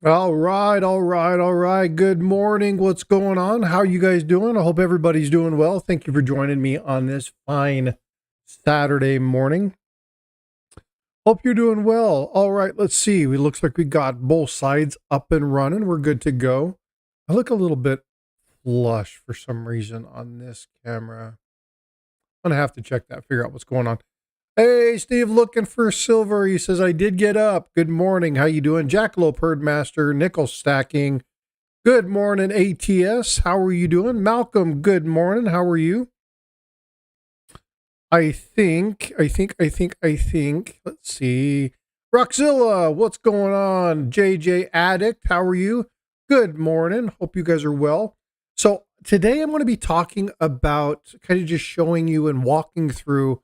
All right, all right, all right. Good morning. What's going on? How are you guys doing? I hope everybody's doing well. Thank you for joining me on this fine Saturday morning. Hope you're doing well. All right, let's see. It looks like we got both sides up and running. We're good to go. I look a little bit flush for some reason on this camera. I'm going to have to check that, figure out what's going on. Hey, Steve, looking for silver. He says, I did get up. Good morning. How you doing? Jackalope Herdmaster, nickel stacking. Good morning, ATS. How are you doing? Malcolm, good morning. How are you? I think. Let's see. Roxzilla, what's going on? JJ Addict, how are you? Good morning. Hope you guys are well. So today I'm going to be talking about kind of just showing you and walking through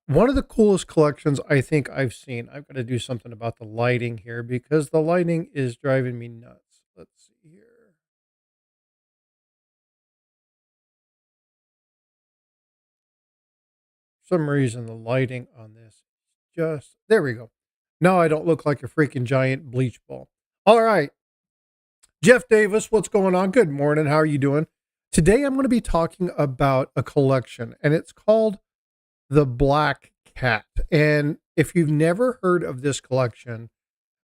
one of the coolest collections I think I've seen. I've got to do something about the lighting here because the lighting is driving me nuts. Let's see here. For some reason, the lighting on this just, there we go. Now I don't look like a freaking giant bleach ball. All right. Jeff Davis, what's going on? Good morning. How are you doing? Today I'm going to be talking about a collection, and it's called The Black Cat. And if you've never heard of this collection,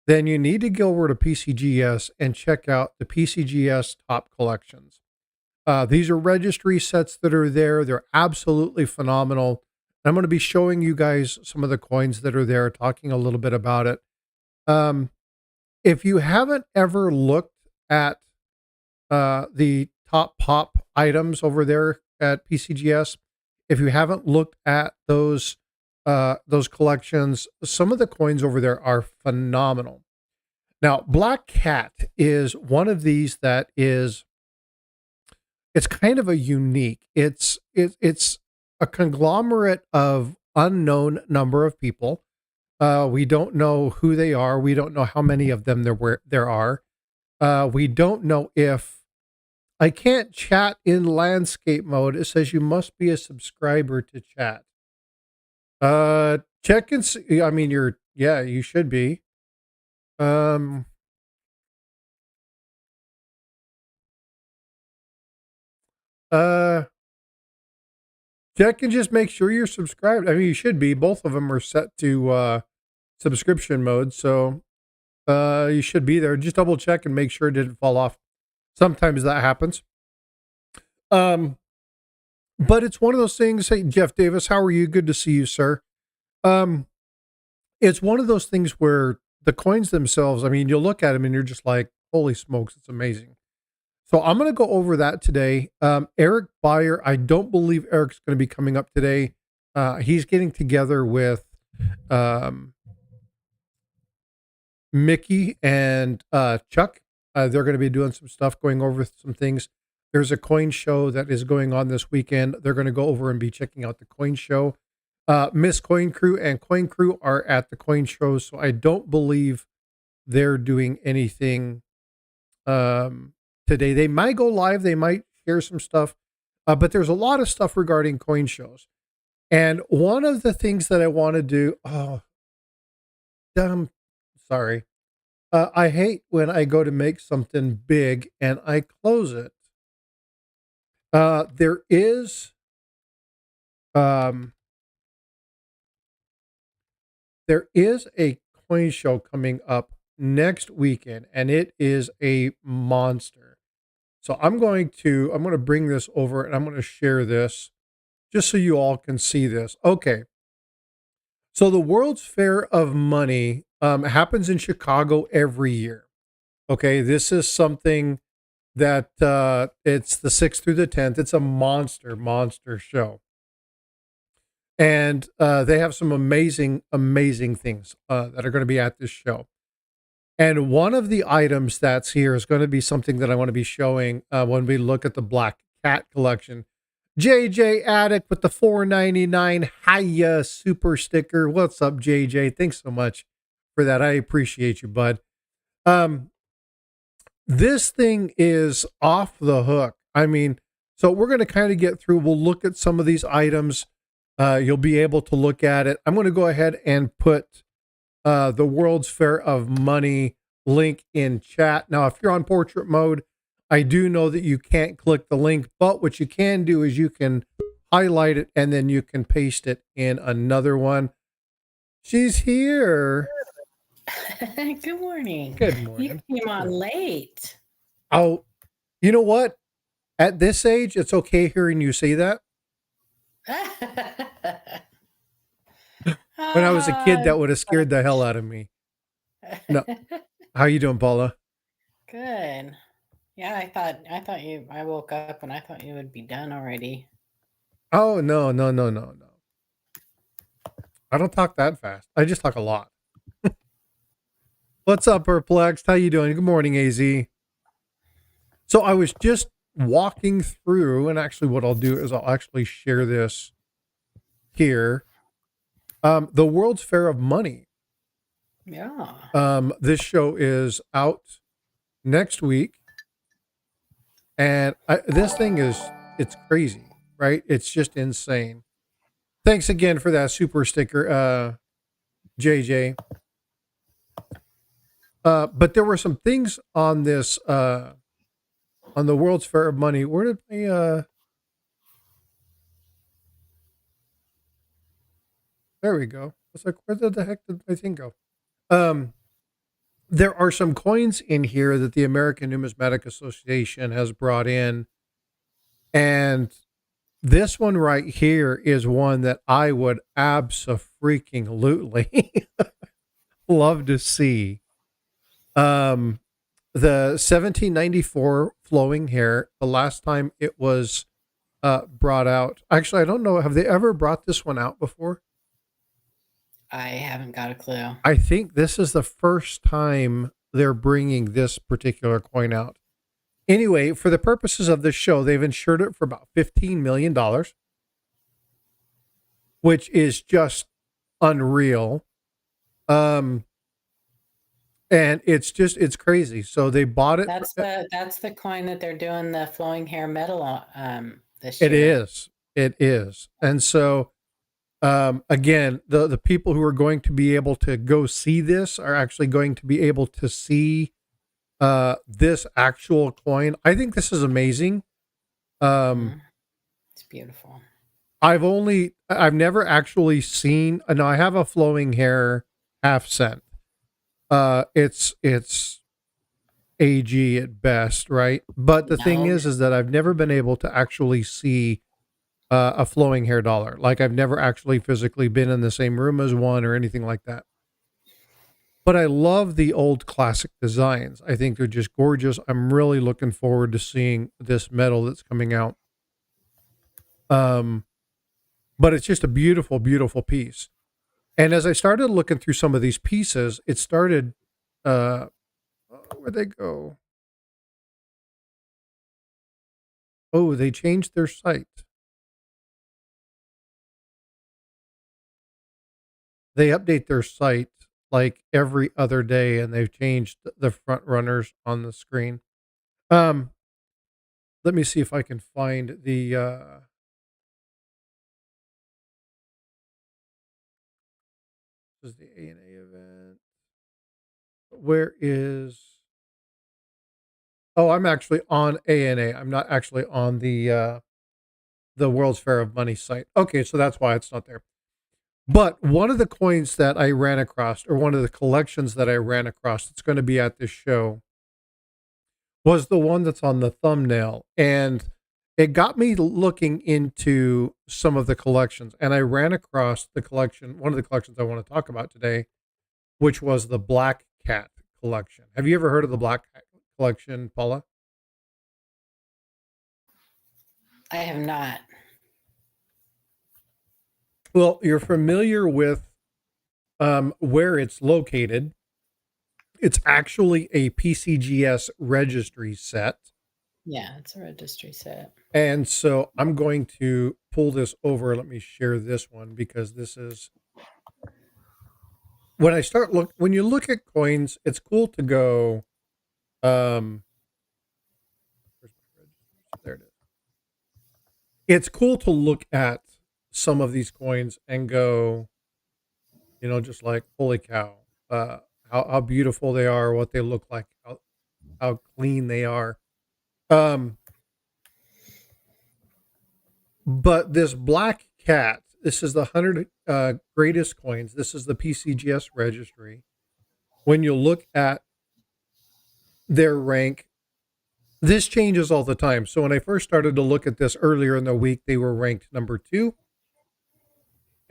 then you need to go over to PCGS and check out the PCGS top collections. These are registry sets that are there. They're absolutely phenomenal. I'm going to be showing you guys some of the coins that are there, talking a little bit about it. If you haven't ever looked at the top pop items over there at PCGS, if you haven't looked at those collections, some of the coins over there are phenomenal. Now, Black Cat is one of these that is, it's kind of a unique. It's a conglomerate of unknown number of people. We don't know who they are. We don't know how many of them there are. We don't know if I can't chat in landscape mode. It says you must be a subscriber to chat. Check and see. I mean, you should be. Check and just make sure you're subscribed. I mean, you should be. Both of them are set to subscription mode, so you should be there. Just double check and make sure it didn't fall off. Sometimes that happens. But it's one of those things. Hey, Jeff Davis, how are you? Good to see you, sir. It's one of those things where the coins themselves, I mean, you'll look at them and you're just like, holy smokes, it's amazing. So I'm going to go over that today. Eric Beyer, I don't believe Eric's going to be coming up today. He's getting together with Mickey and Chuck. They're going to be doing some stuff, going over some things. There's a coin show that is going on this weekend. They're going to go over and be checking out the coin show. Miss Coin Crew and Coin Crew are at the coin show, so I don't believe they're doing anything today. They might go live. They might share some stuff, but there's a lot of stuff regarding coin shows. And one of the things that I want to do, sorry. I hate when I go to make something big and I close it. There is a coin show coming up next weekend, and it is a monster. So I'm going to bring this over and I'm going to share this just so you all can see this. Okay. So the World's Fair of Money happens in Chicago every year. Okay. This is something that it's the 6th through the 10th. It's a monster show. And they have some amazing things that are going to be at this show. And one of the items that's here is going to be something that I want to be showing when we look at the Black Cat collection. JJ Addict with the $4.99 Hiya super sticker. What's up, JJ? Thanks so much for that. I appreciate you, bud. This thing is off the hook. I mean, so we're going to kind of get through. We'll look at some of these items. You'll be able to look at it. I'm going to go ahead and put the World's Fair of Money link in chat. Now, if you're on portrait mode, I do know that you can't click the link, but what you can do is you can highlight it and then you can paste it in another one. She's here. Good morning. Good morning. You came on late. Oh, you know what? At this age, it's okay hearing you say that. When I was a kid, that would have scared the hell out of me. No. How you doing, Paula? Good. Yeah, I woke up and I thought you would be done already. Oh, no. I don't talk that fast. I just talk a lot. What's up, Perplexed? How you doing? Good morning, AZ. So I was just walking through, and actually what I'll do is I'll actually share this here. The World's Fair of Money. Yeah. This show is out next week. And this thing it's crazy, right? It's just insane. Thanks again for that super sticker, JJ. But there were some things on this, on the World's Fair of Money. Where did I, there we go. It's like, where the heck did my thing go? There are some coins in here that the American Numismatic Association has brought in. And this one right here is one that I would abso-freaking-lutely love to see. The 1794 flowing hair, the last time it was brought out. Actually, I don't know. Have they ever brought this one out before? I haven't got a clue. I think this is the first time they're bringing this particular coin out. Anyway, for the purposes of this show, they've insured it for about $15 million, which is just unreal. And it's crazy. So they bought it. That's the coin that they're doing the flowing hair metal this year. It is. And so again, the people who are going to be able to go see this are actually going to be able to see this actual coin. I think this is amazing. It's beautiful. I've never actually seen, no, I have a flowing hair half cent. It's AG at best, right? But the thing is that I've never been able to actually see a flowing hair dollar. Like I've never actually physically been in the same room as one or anything like that. But I love the old classic designs. I think they're just gorgeous. I'm really looking forward to seeing this metal that's coming out. But it's just a beautiful, beautiful piece. And as I started looking through some of these pieces, it started, where'd they go? Oh, they changed their site. They update their site like every other day, and they've changed the front runners on the screen. Let me see if I can find the this is the ANA event. Where is, oh, I'm actually on ANA. I'm not actually on the World's Fair of Money site. Okay, so that's why it's not there. But one of the coins that I ran across, or one of the collections that I ran across that's going to be at this show, was the one that's on the thumbnail. And it got me looking into some of the collections. And I ran across the collection, one of the collections I want to talk about today, which was the Black Cat collection. Have you ever heard of the Black Cat collection, Paula? I have not. Well, you're familiar with where it's located. It's actually a PCGS Registry set. Yeah, it's a registry set. And so I'm going to pull this over. Let me share this one because this is, when you look at coins, it's cool to go, there it is. It's cool to look at some of these coins and go, just like, holy cow, how beautiful they are, what they look like, how clean they are. But this black cat, this is the 100 greatest coins. This is the PCGS registry. When you look at their rank, this changes all the time. So when I first started to look at this earlier in the week, they were ranked number 2.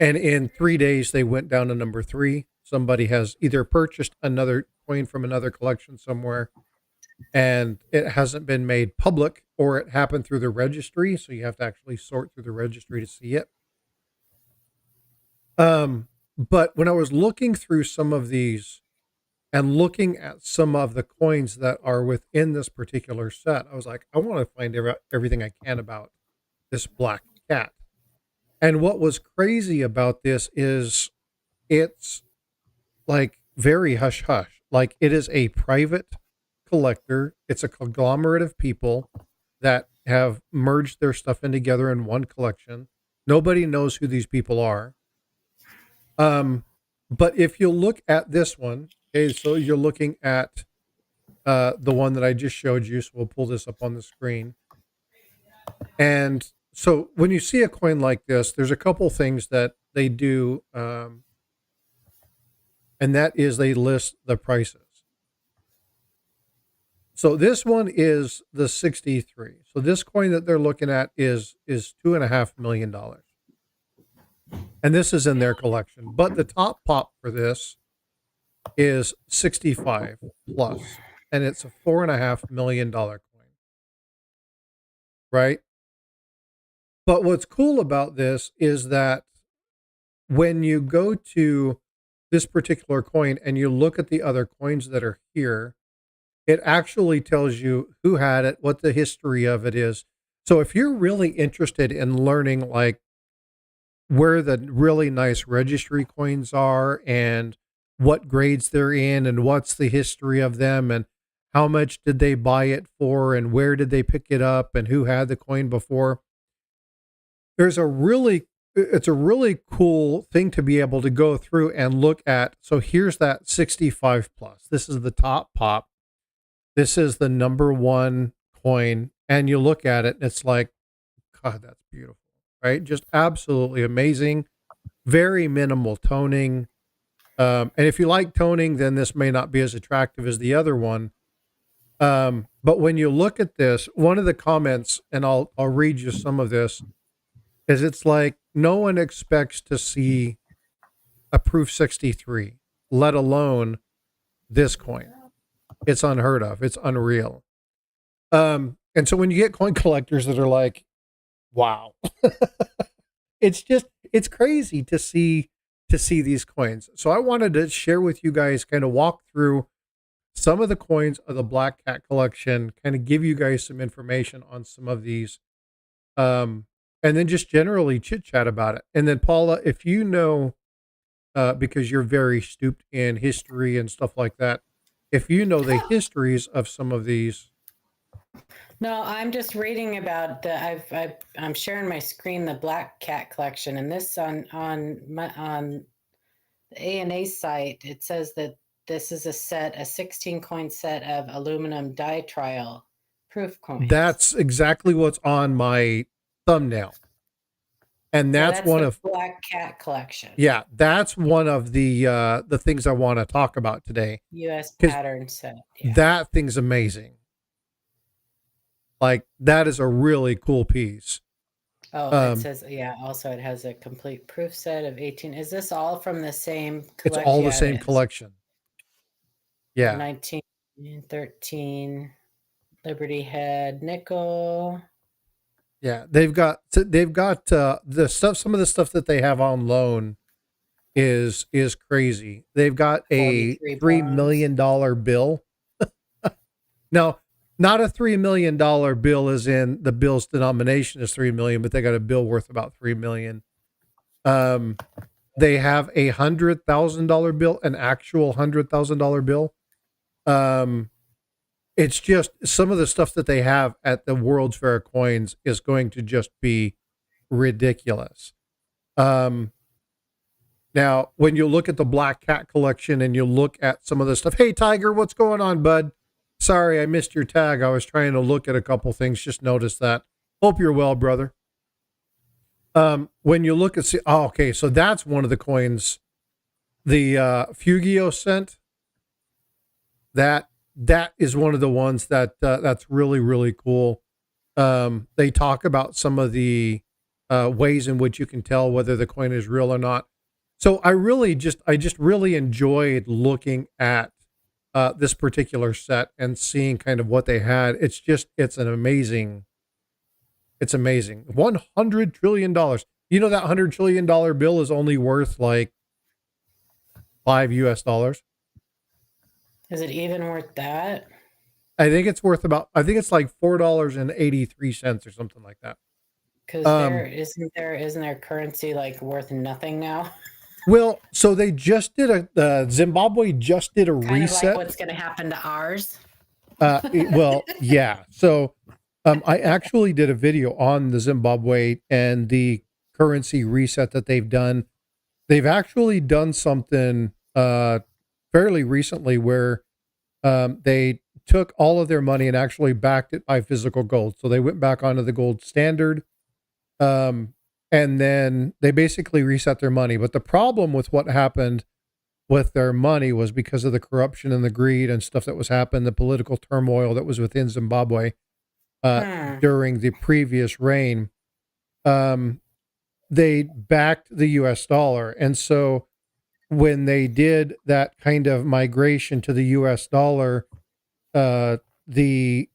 And in 3 days, they went down to number 3. Somebody has either purchased another coin from another collection somewhere, and it hasn't been made public, or it happened through the registry. So you have to actually sort through the registry to see it. But when I was looking through some of these and looking at some of the coins that are within this particular set, I was like, I want to find everything I can about this black cat. And what was crazy about this is it's like very hush hush. Like, it is a private collector. It's a conglomerate of people that have merged their stuff in together in one collection. Nobody knows who these people are. But if you look at this one, okay, so you're looking at the one that I just showed you. So we'll pull this up on the screen. And so when you see a coin like this, there's a couple things that they do, and that is they list the prices. So this one is the 63. So this coin that they're looking at is $2.5 million. And this is in their collection. But the top pop for this is 65 plus. And it's a $4.5 million coin. Right? But what's cool about this is that when you go to this particular coin and you look at the other coins that are here, it actually tells you who had it, what the history of it is. So if you're really interested in learning like where the really nice registry coins are and what grades they're in and what's the history of them and how much did they buy it for and where did they pick it up and who had the coin before, it's a really cool thing to be able to go through and look at. So here's that 65 plus. This is the top pop. This is the number 1 coin. And you look at it and it's like, God, that's beautiful, right? Just absolutely amazing. Very minimal toning. And if you like toning, then this may not be as attractive as the other one. But when you look at this, one of the comments, and I'll read you some of this, is it's like no one expects to see a proof 63, let alone this coin. It's unheard of. It's unreal. And so when you get coin collectors that are like, wow, it's crazy to see these coins. So I wanted to share with you guys, kind of walk through some of the coins of the Black Cat collection, kind of give you guys some information on some of these. And then just generally chit chat about it. And then Paula, if you know, because you're very stooped in history and stuff like that, if you know the histories of some of these. No, I'm just reading about I'm sharing my screen, the Black Cat collection, and this on the ANA site, it says that this is a 16 coin set of aluminum die trial proof coins. That's exactly what's on my thumbnail. And that's one of Black Cat collection. Yeah, that's one of the things I want to talk about today. US pattern set. Yeah. That thing's amazing. Like, that is a really cool piece. Oh, it says, also it has a complete proof set of 18. Is this all from the same collection? It's all the same collection. Yeah. 1913 Liberty Head nickel. Yeah, they've got the stuff. Some of the stuff that they have on loan is crazy. They've got a $3 million bill. No, not a $3 million bill as in the bill's denomination is 3 million, but they got a bill worth about 3 million. They have a $100,000 bill, an actual $100,000 bill. It's just some of the stuff that they have at the World's Fair of Coins is going to just be ridiculous. Now, when you look at the Black Cat collection and you look at some of the stuff, hey, Tiger, what's going on, bud? Sorry, I missed your tag. I was trying to look at a couple things. Just noticed that. Hope you're well, brother. When you look at, okay, so that's one of the coins, the Fugio sent. That is one of the ones that's really, really cool. They talk about some of the ways in which you can tell whether the coin is real or not. So I just really enjoyed looking at this particular set and seeing kind of what they had. It's amazing. It's amazing. $100 trillion. You know, that $100 trillion bill is only worth like $5 US. Is it even worth that? I think it's worth I think it's like $4.83 or something like that. Because isn't their currency like worth nothing now? Well, so they just did Zimbabwe just did a kind reset. Of like what's going to happen to ours? Well, yeah. So I actually did a video on the Zimbabwe and the currency reset that they've done. They've actually done something fairly recently where they took all of their money and actually backed it by physical gold. So they went back onto the gold standard. And then they basically reset their money. But the problem with what happened with their money was because of the corruption and the greed and stuff that was happening, the political turmoil that was within Zimbabwe during the previous reign. They backed the US dollar. And so when they did that kind of migration to the US dollar, the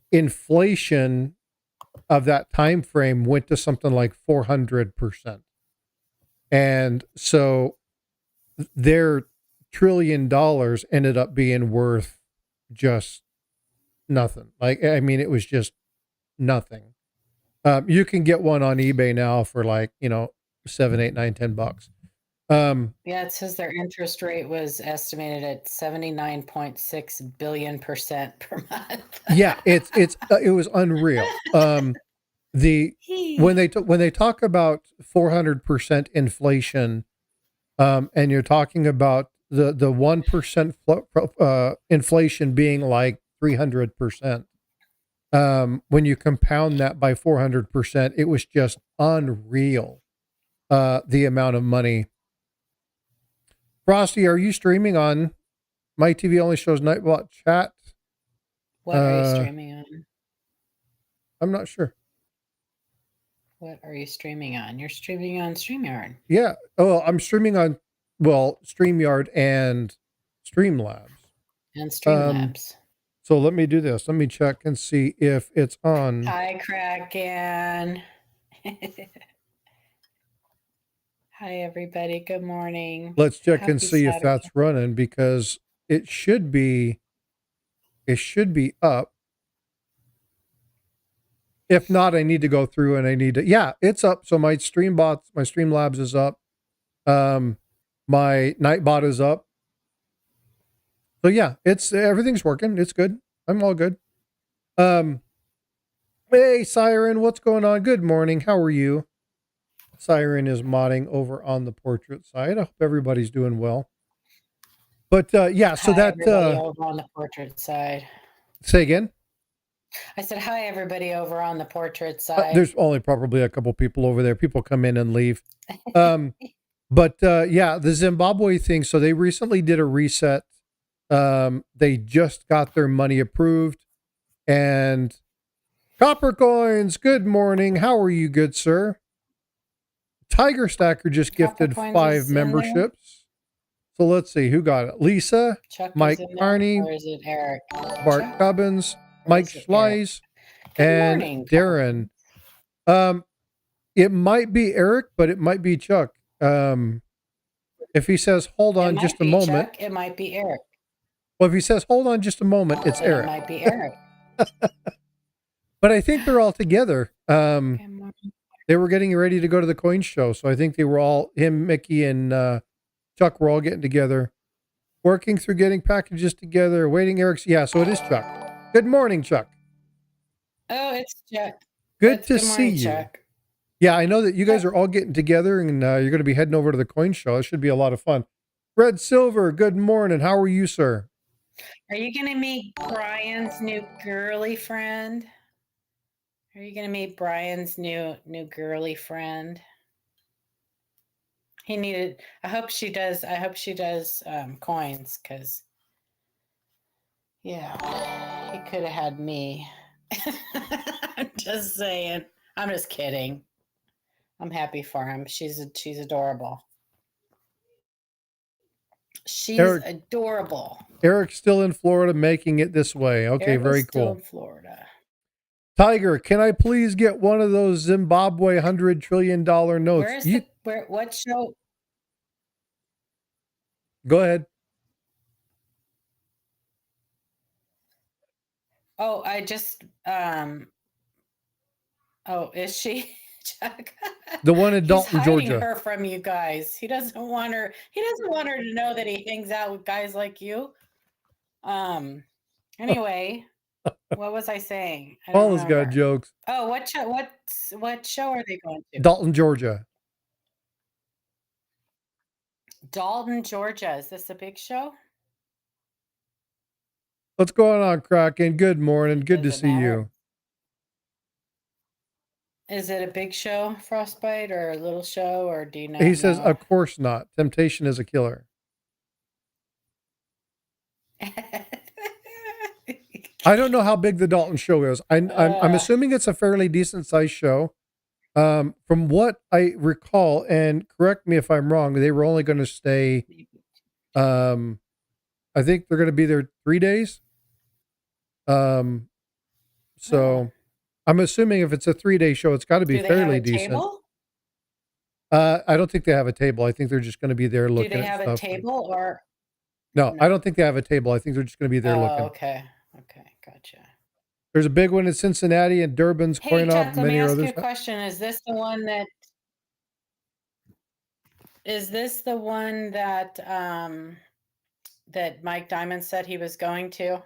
inflation of that time frame went to something like 400%. And so their $1 trillion ended up being worth just nothing. Like, I mean, it was just nothing. You can get one on eBay now for like, $7, $8, $9, $10. Yeah, it says their interest rate was estimated at 79.6 billion % per month. Yeah, it was unreal. When they talk about 400% inflation, and you're talking about the 1% inflation being like 300%. When you compound that by 400%, it was just unreal. The amount of money. Frosty, are you streaming on my TV? Only shows Nightbot chat? What are you streaming on? I'm not sure. What are you streaming on? You're streaming on StreamYard. Yeah. Oh, I'm streaming on, StreamYard and Streamlabs. And Streamlabs. So let me do this. Let me check and see if it's on. Hi, Kraken. Hi, everybody. Good morning. Let's check and see if that's running, because it should be up. If not, I need to go through and yeah, it's up. So my Streamlabs is up. My Nightbot is up. So yeah, everything's working. It's good. I'm all good. Hey, Siren, what's going on? Good morning. How are you? Siren is modding over on the portrait side. I hope everybody's doing well. But yeah, so that over on the portrait side. Say again. I said hi, everybody over on the portrait side. There's only probably a couple people over there. People come in and leave. But yeah, the Zimbabwe thing. So they recently did a reset. They just got their money approved. And Copper Coins, good morning. How are you, good sir? Tiger Stacker just gifted 5 memberships. So let's see who got it. Lisa, Chuck Mike Carney, or is it Eric? Bart Cubbins, Mike Schleiss, and morning, Darren. It might be Eric, but it might be Chuck. If he says, hold on just a moment. Chuck, it might be Eric. Well, if he says, hold on just a moment, it's Eric. It might be Eric. But I think they're all together. They were getting ready to go to the coin show. So I think they were all, him, Mickey, and Chuck were all getting together, working through getting packages together, waiting Eric's. Yeah, so it is Chuck. Good morning, Chuck. Oh, it's Chuck. Good to see you. Chuck. Yeah, I know that you guys are all getting together and you're going to be heading over to the coin show. It should be a lot of fun. Red Silver, good morning. How are you, sir? Are you going to meet Brian's new girly friend? Are you going to meet Brian's new girly friend? He needed. I hope she does. I hope she does coins because, yeah, he could have had me. I'm just saying. I'm just kidding. I'm happy for him. She's adorable. She's adorable. Eric's still in Florida making it this way. Okay, Eric very still cool. in Florida. Tiger, can I please get one of those Zimbabwe $100 trillion notes? What show? Go ahead. Oh, I just oh, is she? Chuck? The one in Dalton, He's hiding Georgia. her from you guys. He doesn't want her to know that he hangs out with guys like you. Anyway, what was I saying? I Paula's got jokes. Oh, what show are they going to? Dalton, Georgia. Dalton, Georgia. Is this a big show? What's going on, Kraken? Good morning. Good to see you. Is it a big show, Frostbyte, or a little show, or do you know? He says, of course not. Temptation is a killer. I don't know how big the Dalton show is. I'm assuming it's a fairly decent sized show. From what I recall, and correct me if I'm wrong, they were only going to stay, I think they're going to be there 3 days. So I'm assuming if it's a 3-day show, it's got to be fairly decent. Table? I don't think they have a table. I think they're just going to be there looking at stuff. Do they have a table or? No, I don't think they have a table. I think they're just going to be there looking. Okay. Okay. Gotcha. There's a big one in Cincinnati and Durban's coin op. Chuck, let me ask you a question. Is this the one that Mike Diamond said he was going to?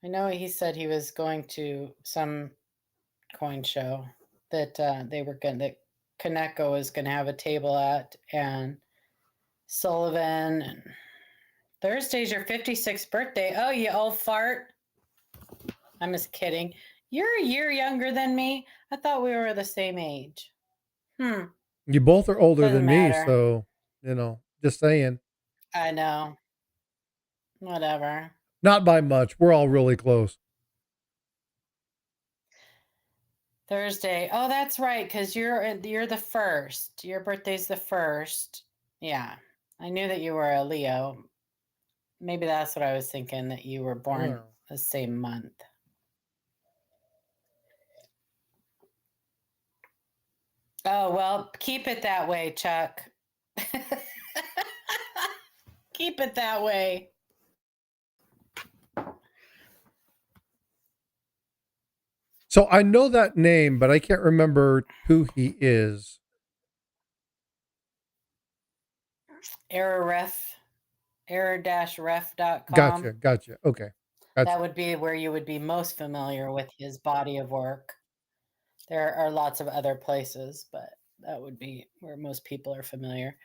I know he said he was going to some coin show that that Kaneko was going to have a table at, and Sullivan, and Thursday's your 56th birthday. Oh, you old fart. I'm just kidding. You're a year younger than me. I thought we were the same age. You both are older than me, so, just saying. I know. Whatever. Not by much. We're all really close. Thursday. Oh, that's right, because you're the first. Your birthday's the first. Yeah. I knew that you were a Leo. Maybe that's what I was thinking, that you were born the same month. Oh, well, keep it that way, Chuck. Keep it that way. So I know that name, but I can't remember who he is. Error-ref. Error-ref.com. Gotcha. Okay. That would be where you would be most familiar with his body of work. There are lots of other places, but that would be where most people are familiar.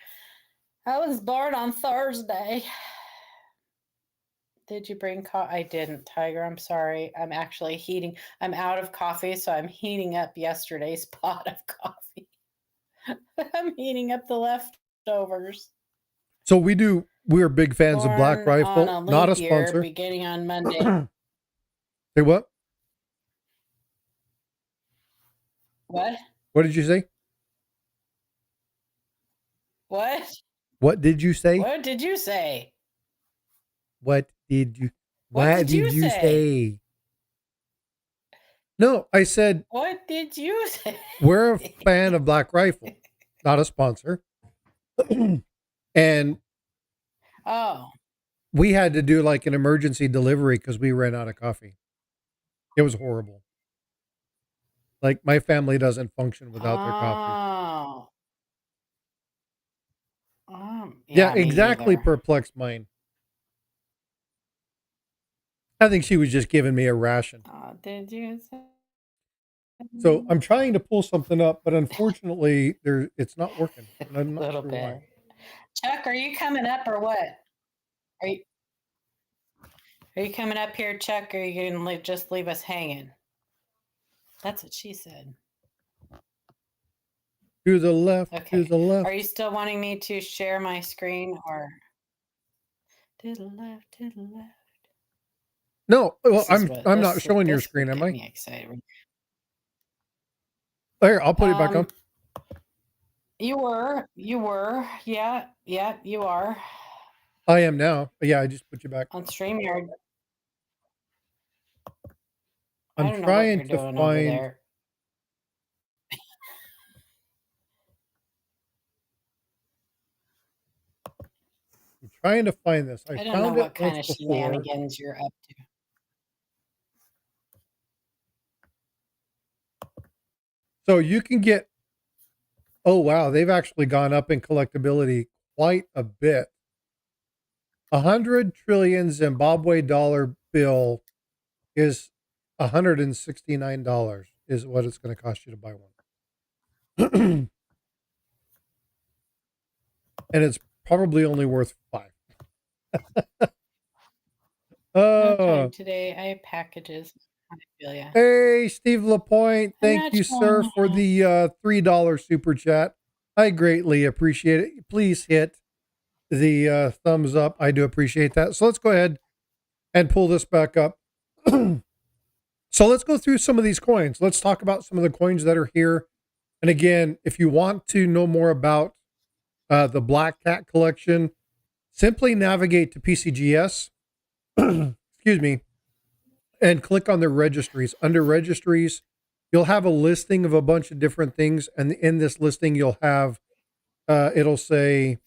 I was born on Thursday. Did you bring coffee? I didn't, Tiger. I'm sorry. I'm actually heating. I'm out of coffee, so I'm heating up yesterday's pot of coffee. I'm heating up the leftovers. So we're big fans of Black Rifle, not a sponsor. Beginning on Monday. Say what? What? What did you say? What? What did you say? What did you say? What did you say? No, I said. What did you say? We're a fan of Black Rifle, not a sponsor. And we had to do like an emergency delivery because we ran out of coffee. It was horrible. Like my family doesn't function without their coffee. Yeah, exactly. Perplexed mind. I think she was just giving me a ration. Did you say? So I'm trying to pull something up, but unfortunately, it's not working, and I'm A not little sure why. bit. Chuck, are you coming up or what? Are you are you coming up here, Chuck, or are you gonna just leave us hanging? That's what she said. To the left, to Okay. the left. Are you still wanting me to share my screen or to the left, to the left? No, well, I'm not This showing your this would screen, am get I? me excited. Here, I'll put it back on. You were, yeah, you are I am now. Yeah, I just put you back. on StreamYard. I I'm don't know what trying you're to doing over find. there. I'm trying to find this. I I don't know found it what kind once of before. shenanigans you're up to. So you can get. Oh wow, they've actually gone up in collectability quite a bit. 100 trillion Zimbabwe dollar bill is $169 is what it's going to cost you to buy one. And it's probably only worth 5. No time Oh, today. I have packages. I feel ya. hey, Steve Lapointe. I'm Thank not you, showing sir, for that. the $3 super chat. I greatly appreciate it. Please hit the thumbs up. I do appreciate that. So let's go ahead and pull this back up. So let's go through some of these coins. Let's talk about some of the coins that are here. And again, if you want to know more about the Black Cat collection, simply navigate to PCGS, excuse me, and click on the registries. Under registries, you'll have a listing of a bunch of different things. And in this listing, you'll have, it'll say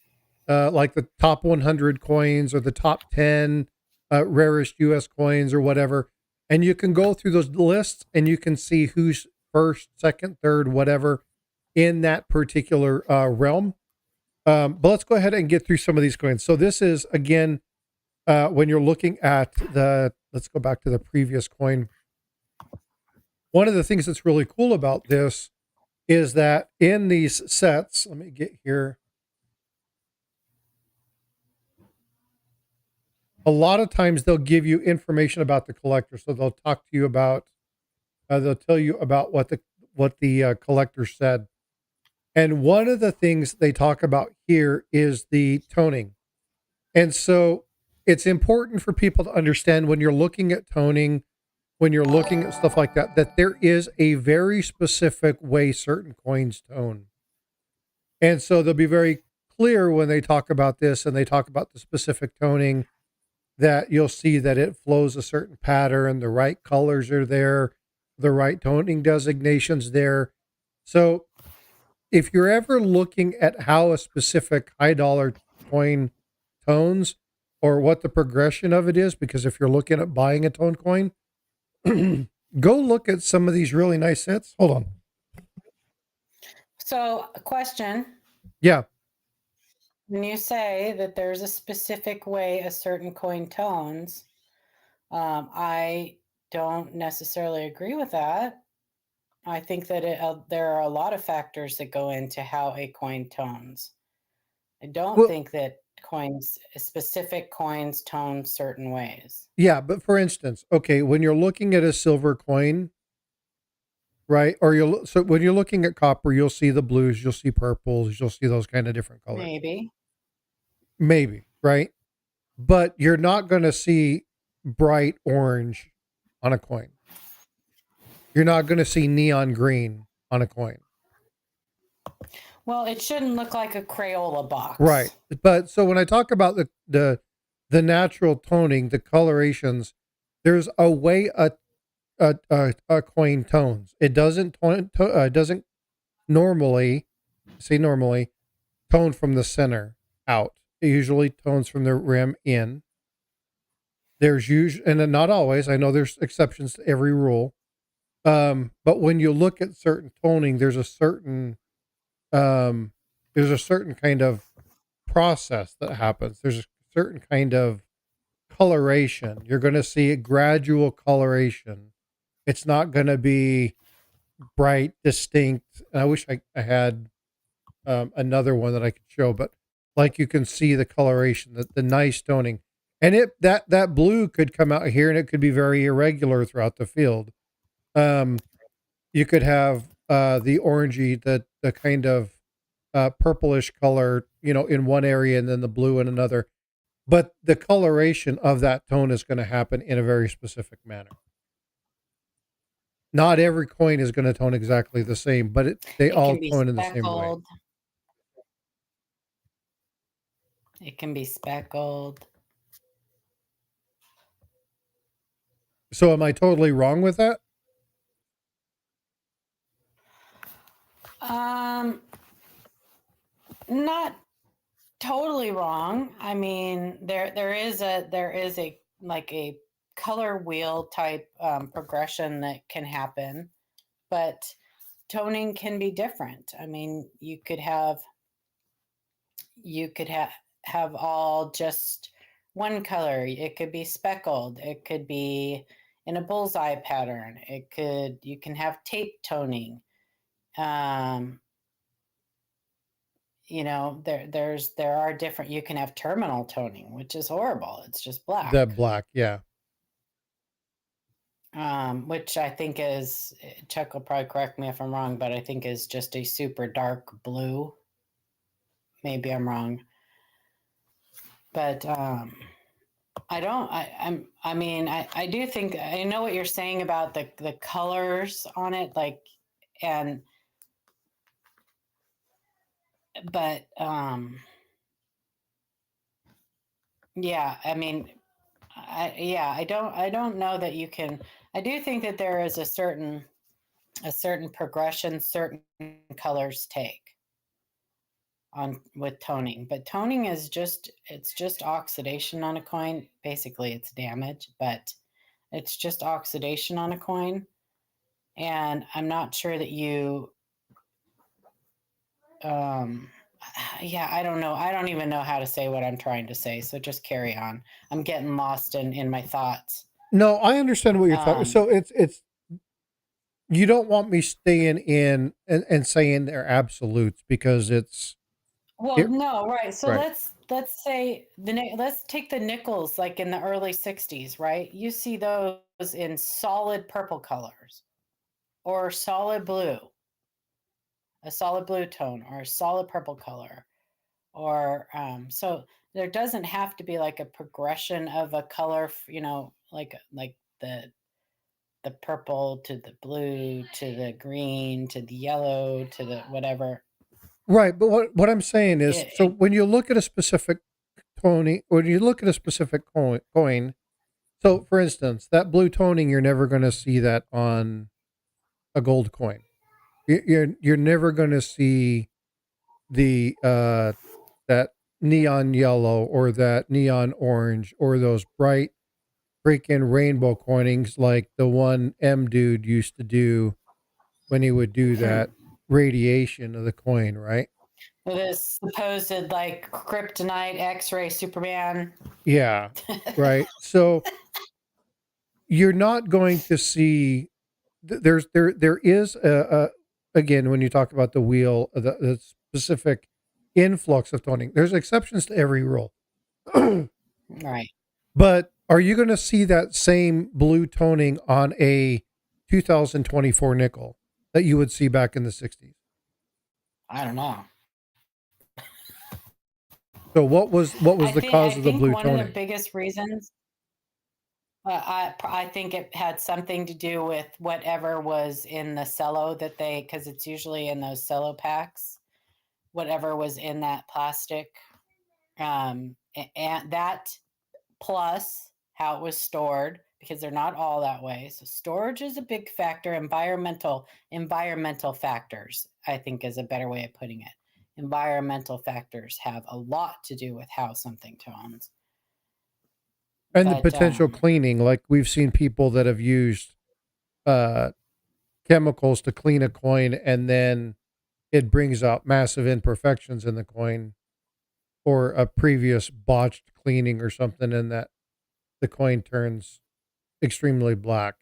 like the top 100 coins or the top 10 rarest US coins or whatever. And you can go through those lists and you can see who's first, second, third, whatever in that particular realm. But let's go ahead and get through some of these coins. So this is, again, when you're looking at let's go back to the previous coin. One of the things that's really cool about this is that in these sets, let me get here. A lot of times they'll give you information about the collector. So they'll talk to you about, they'll tell you about what the collector said. And one of the things they talk about here is the toning. And so it's important for people to understand when you're looking at toning, when you're looking at stuff like that, that there is a very specific way certain coins tone. And so they'll be very clear when they talk about this and they talk about the specific toning that you'll see that it flows a certain pattern, the right colors are there, the right toning designations there. So if you're ever looking at how a specific high dollar coin tones or what the progression of it is, because if you're looking at buying a tone coin, go look at some of these really nice sets. Hold on. So, a question. Yeah. When you say that there's a specific way a certain coin tones, I don't necessarily agree with that. I think that there are a lot of factors that go into how a coin tones. I don't Well, think that specific coins tone certain ways. yeah, but for instance, okay, when you're looking at a silver coin, right? Or so when you're looking at copper, you'll see the blues, you'll see purples, you'll see those kind of different colors. Maybe, right? But you're not going to see bright orange on a coin. You're not going to see neon green on a coin. Well, it shouldn't look like a Crayola box. Right. But so when I talk about the natural toning, the colorations, there's a way a coin tones. It doesn't doesn't normally tone from the center out. It usually tones from the rim in. There's usually, and not always, I know there's exceptions to every rule. But when you look at certain toning, there's a certain kind of process that happens. There's a certain kind of coloration. You're going to see a gradual coloration. It's not going to be bright, distinct. And I wish I had another one that I could show, but like you can see the coloration, the nice toning, and that blue could come out here, and it could be very irregular throughout the field. Um, you could have the orangey, the kind of purplish color, in one area, and then the blue in another. But the coloration of that tone is going to happen in a very specific manner. Not every coin is going to tone exactly the same, but they It all can be tone in the same way. speckled. It can be speckled. So am I totally wrong with that? Not totally wrong. I mean, there is a like a color wheel type progression that can happen, but toning can be different. I mean, you could have all just one color. It could be speckled. It could be in a bullseye pattern. You can have tape toning. Um, there are different. You can have terminal toning, which is horrible. It's just black. The black, yeah. Which I think is, Chuck will probably correct me if I'm wrong, but I think is just a super dark blue. Maybe I'm wrong, but I do think I know what you're saying about the colors on it, like, and but yeah, I mean, I don't know that you can. I do think that there is a certain progression certain colors take on with toning, but toning is just oxidation on a coin. Basically, it's damage, but it's just oxidation on a coin, and I'm not sure that you. Yeah, I don't know. I don't even know how to say what I'm trying to say. So just carry on. I'm getting lost in my thoughts. No, I understand what you're talking. So it's you don't want me staying in and saying they're absolutes because Well, it no, right. So right. let's say let's take the nickels like in the early 60s, right? You see those in solid purple colors or solid blue, a solid blue tone or a solid purple color. Or so there doesn't have to be like a progression of a color, like the purple to the blue to the green to the yellow to the whatever. Right, but what I'm saying is, It, so it, when you look at a specific toning, when you look at a specific coin, so for instance, that blue toning, you're never going to see that on a gold coin. You're never going to see the that neon yellow or that neon orange or those bright freaking rainbow coinings like the one M dude used to do when he would do that radiation of the coin, right? this supposed like kryptonite X-ray Superman. Yeah, right. So you're not going to see there is again when you talk about the wheel the specific influx of toning. There's exceptions to every rule. Right. But are you going to see that same blue toning on a 2024 nickel that you would see back in the 60s? I don't know. So what was the I cause of the think blue one of the toning? biggest reasons, I think it had something to do with whatever was in the cello because it's usually in those cello packs, whatever was in that plastic, and that plus how it was stored, because they're not all that way. So storage is a big factor. Environmental factors, I think, is a better way of putting it. Environmental factors have a lot to do with how something tones. And the But potential cleaning, like we've seen people that have used uh, chemicals to clean a coin and then it brings out massive imperfections in the coin or a previous botched cleaning or something, and that the coin turns extremely black.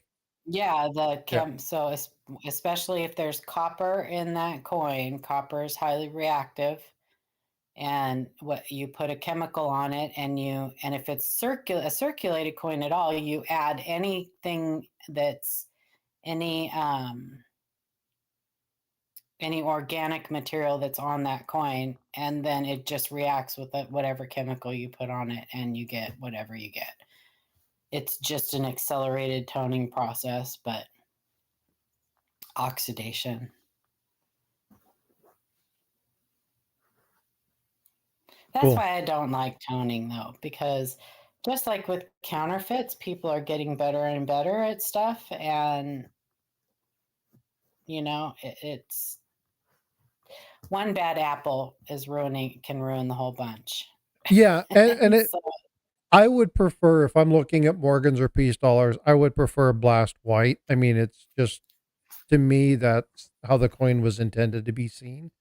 yeah, Yeah. so especially if there's copper in that coin. Copper is highly reactive, and what you put a chemical on it, and if it's a circulated coin at all, you add anything that's any organic material that's on that coin, and then it just reacts with whatever chemical you put on it, and you get whatever you get. It's just an accelerated toning process, but oxidation. That's Cool. why I don't like toning, though, because just like with counterfeits, people are getting better and better at stuff, and it's one bad apple can ruin the whole bunch. Yeah, and So, I would prefer, if I'm looking at Morgans or Peace dollars, I would prefer Blast White. I mean, it's just, to me, that's how the coin was intended to be seen.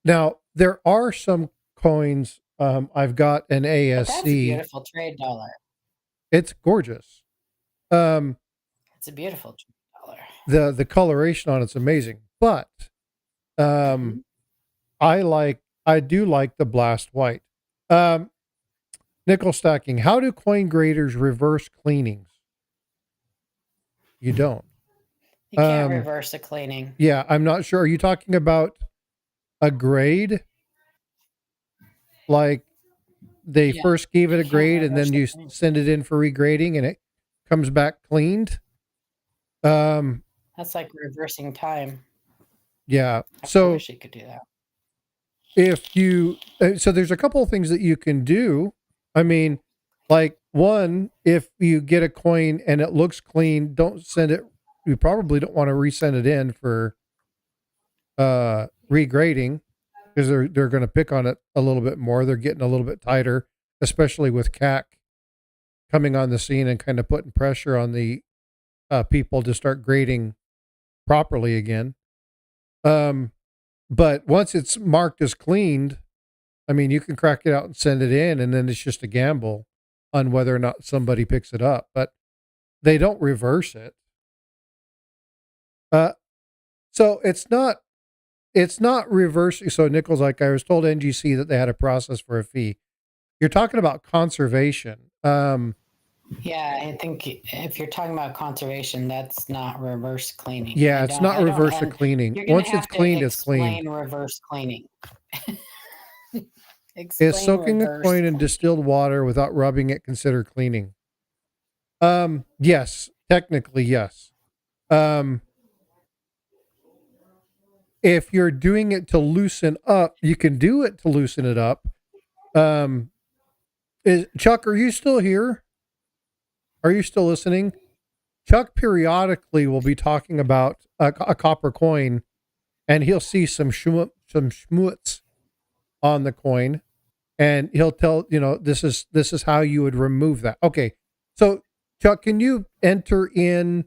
Now, there are some coins. I've got an but that's a ASC. beautiful trade dollar. It's gorgeous. It's a beautiful trade dollar. The coloration on it's amazing, but Mhm. I do like the Blast White. Nickel stacking. How do coin graders reverse cleanings? You don't. You can't reverse a cleaning. Yeah, I'm not sure. Are you talking about a grade? Like they Yeah, first gave it you a can't grade and reverse then a you cleaning. send it in for regrading and it comes back cleaned? That's like reversing time. Yeah. I So wish you could do that. so there's a couple of things that you can do. I mean, like one, if you get a coin and it looks clean, don't send it. You probably don't want to resend it in for regrading, because they're going to pick on it a little bit more. They're getting a little bit tighter, especially with CAC coming on the scene and kind of putting pressure on the people to start grading properly again. But once it's marked as cleaned, I mean, you can crack it out and send it in, and then it's just a gamble on whether or not somebody picks it up. But they don't reverse it. Uh, so it's not reversing. So Nichols, like I was told NGC that they had a process for a fee. You're talking about conservation. Yeah, I think if you're talking about conservation, that's not reverse cleaning. Yeah, it's not I don't, reverse the and cleaning. you're going to Once it's have to cleaned, it's cleaned. explain reverse cleaning. Is Explain soaking a reverse coin in cleaning. distilled water without rubbing it considered cleaning? Yes, technically, yes. Um, if you're doing it to loosen up, you can do it to loosen it up. Chuck, are you still here? Are you still listening? Chuck periodically will be talking about a copper coin, and he'll see some schmutz on the coin, and he'll tell, this is how you would remove that. Okay, so Chuck, can you enter in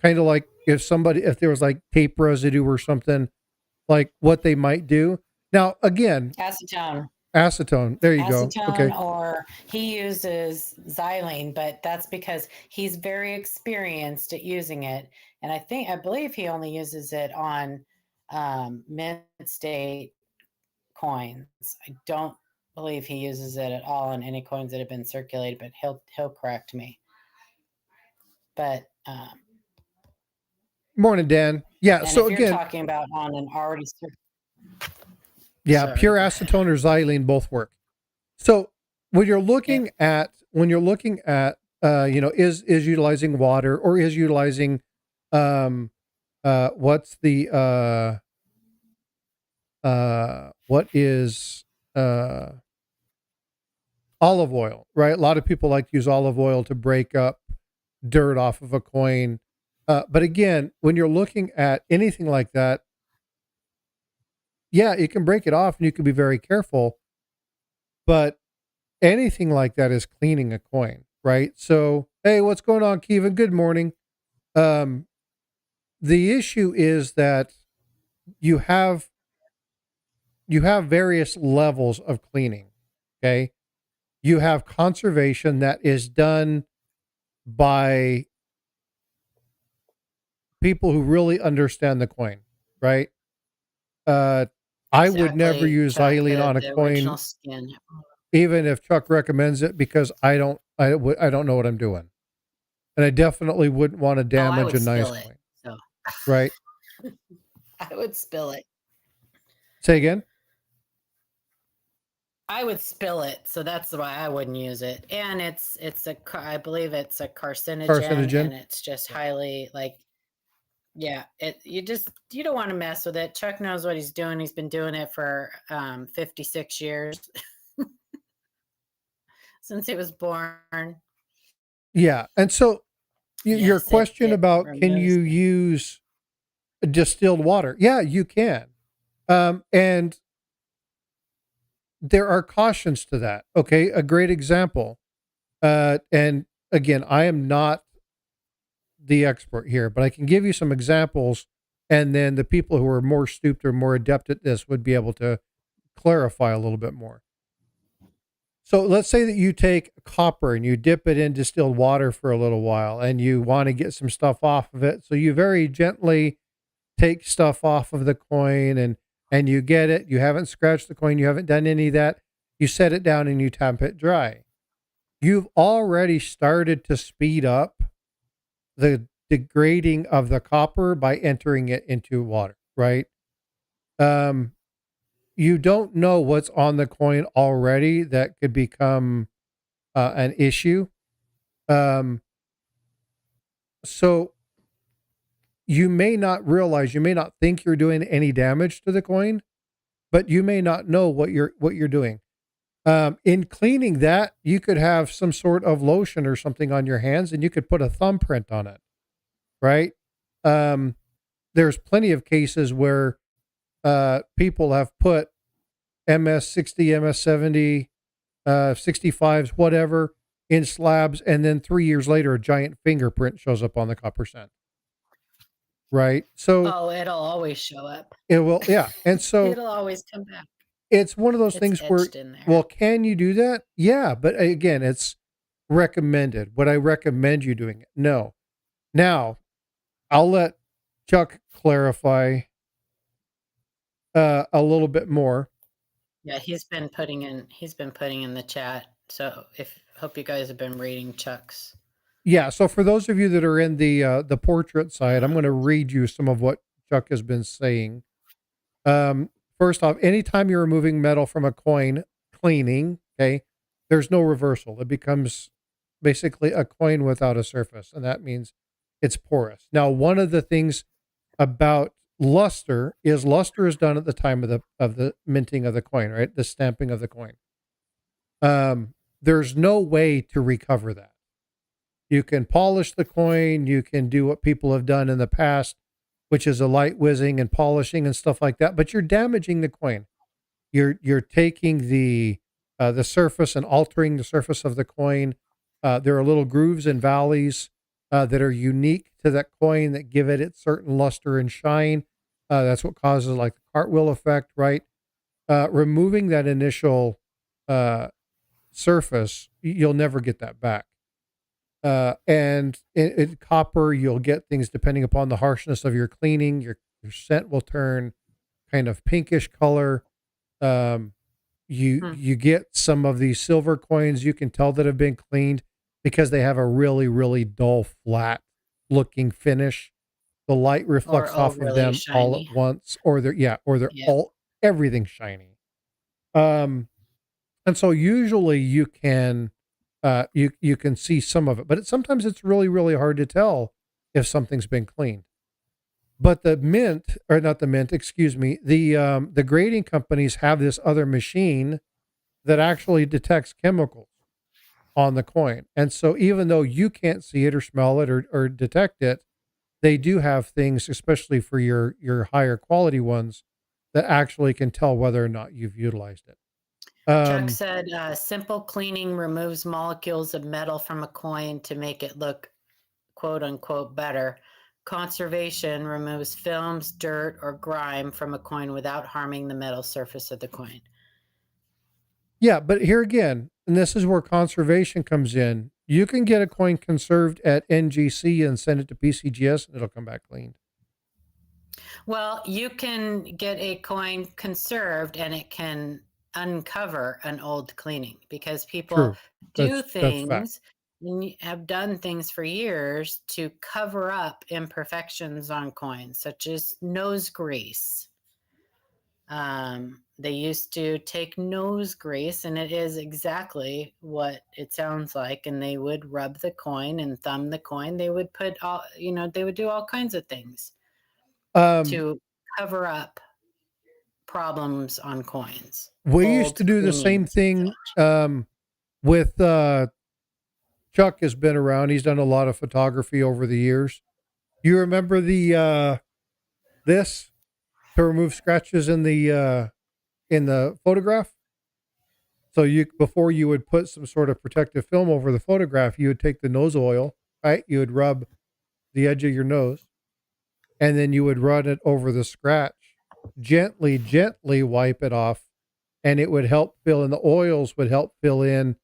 kind of like if there was like tape residue or something, like what they might do? Now again, Acetone. acetone. There you go. Okay. Acetone, or he uses xylene, but that's because he's very experienced at using it. And I believe he only uses it on mint state coins. I don't believe he uses it at all on any coins that have been circulated, but he'll correct me. But Morning, Dan. Yeah. and So if you're again, talking about on an already yeah, sorry, pure go ahead. acetone or xylene both work. So when you're Okay. looking at is utilizing water or is utilizing what's the what is olive oil, right? A lot of people like to use olive oil to break up dirt off of a coin. But again, when you're looking at anything like that, yeah, you can break it off and you can be very careful, but anything like that is cleaning a coin, right? So, hey, what's going on, Kevin? Good morning. Um, the issue is that you have various levels of cleaning. Okay, you have conservation that is done by people who really understand the coin, right? I would never Exactly, use Chuck, xylene on a the original coin, skin. even if Chuck recommends it, because I don't know what I'm doing. And I definitely wouldn't want to Oh, I damage would a nice spill it. coin, So right? I would spill it. Say again? I would spill it, so that's why I wouldn't use it. And I believe it's a carcinogen, Carcinogen? and it's just Yeah. highly like, yeah. You don't want to mess with it. Chuck knows what he's doing. He's been doing it for 56 years since he was born. Yeah. And so your Yes, it question about can you removes. use distilled water? Yeah, you can. And there are cautions to that. Okay. A great example. And again, I am not the expert here, but I can give you some examples. And then the people who are more stooped or more adept at this would be able to clarify a little bit more. So let's say that you take copper and you dip it in distilled water for a little while and you want to get some stuff off of it. So you very gently take stuff off of the coin and you get it. You haven't scratched the coin. You haven't done any of that. You set it down and you tap it dry. You've already started to speed up the degrading of the copper by entering it into water, right? Um, you don't know what's on the coin already that could become an issue. Um, so you may not realize, you may not think you're doing any damage to the coin, but you may not know what you're doing. In cleaning that, you could have some sort of lotion or something on your hands, and you could put a thumbprint on it, right? Um, there's plenty of cases where people have put MS60, MS70, 65s, whatever, in slabs, and then 3 years later, a giant fingerprint shows up on the copper sand. Right. So Oh, it'll always show up. it will, yeah. And so It'll always come back. it's one of those It's things where, etched in well, there. can you do that? Yeah. But again, it's recommended. Would I recommend you doing it? No. Now, I'll let Chuck clarify a little bit more. Yeah, he's been putting in the chat. So hope you guys have been reading Chuck's. Yeah. So for those of you that are in the portrait side, I'm going to read you some of what Chuck has been saying. First off, anytime you're removing metal from a coin, cleaning, okay, there's no reversal. It becomes basically a coin without a surface, and that means it's porous. Now, one of the things about luster is done at the time of the minting of the coin, right? The stamping of the coin. There's no way to recover that. You can polish the coin, you can do what people have done in the past, which is a light whizzing and polishing and stuff like that, but you're damaging the coin. You're taking the surface and altering the surface of the coin. There are little grooves and valleys that are unique to that coin that give it its certain luster and shine. That's what causes like the cartwheel effect, right? Removing that initial surface, you'll never get that back. And in copper, you'll get things depending upon the harshness of your cleaning. Your scent will turn kind of pinkish color. You get some of these silver coins, you can tell that have been cleaned because they have a really, really dull, flat looking finish. The light reflects off of really them all shiny. at once, or they're all everything shiny. And so usually you can you can see some of it, but sometimes it's really, really hard to tell if something's been cleaned. But the mint, or not the mint, excuse me, the grading companies have this other machine that actually detects chemicals on the coin. And so even though you can't see it or smell it or detect it, they do have things, especially for your higher quality ones, that actually can tell whether or not you've utilized it. Chuck said, simple cleaning removes molecules of metal from a coin to make it look quote unquote better. Conservation removes films, dirt, or grime from a coin without harming the metal surface of the coin. Yeah, but here again, and this is where conservation comes in. You can get a coin conserved at NGC and send it to PCGS, and it'll come back cleaned. Well, you can get a coin conserved and it can uncover an old cleaning because people True. do That's fact. things and have done things for years to cover up imperfections on coins, such as nose grease. They used to take nose grease, and it is exactly what it sounds like. And they would rub the coin and thumb the coin. They would put all, they would do all kinds of things Um, to cover up problems on coins, we used old to do the same cleanings and thing such. with Chuck has been around. He's done a lot of photography over the years. You remember the this to remove scratches in the photograph? So you before you would put some sort of protective film over the photograph, you would take the nose oil, right? You would rub the edge of your nose, and then you would run it over the scratch. Gently, gently wipe it off, and it would help fill in the oils would help fill in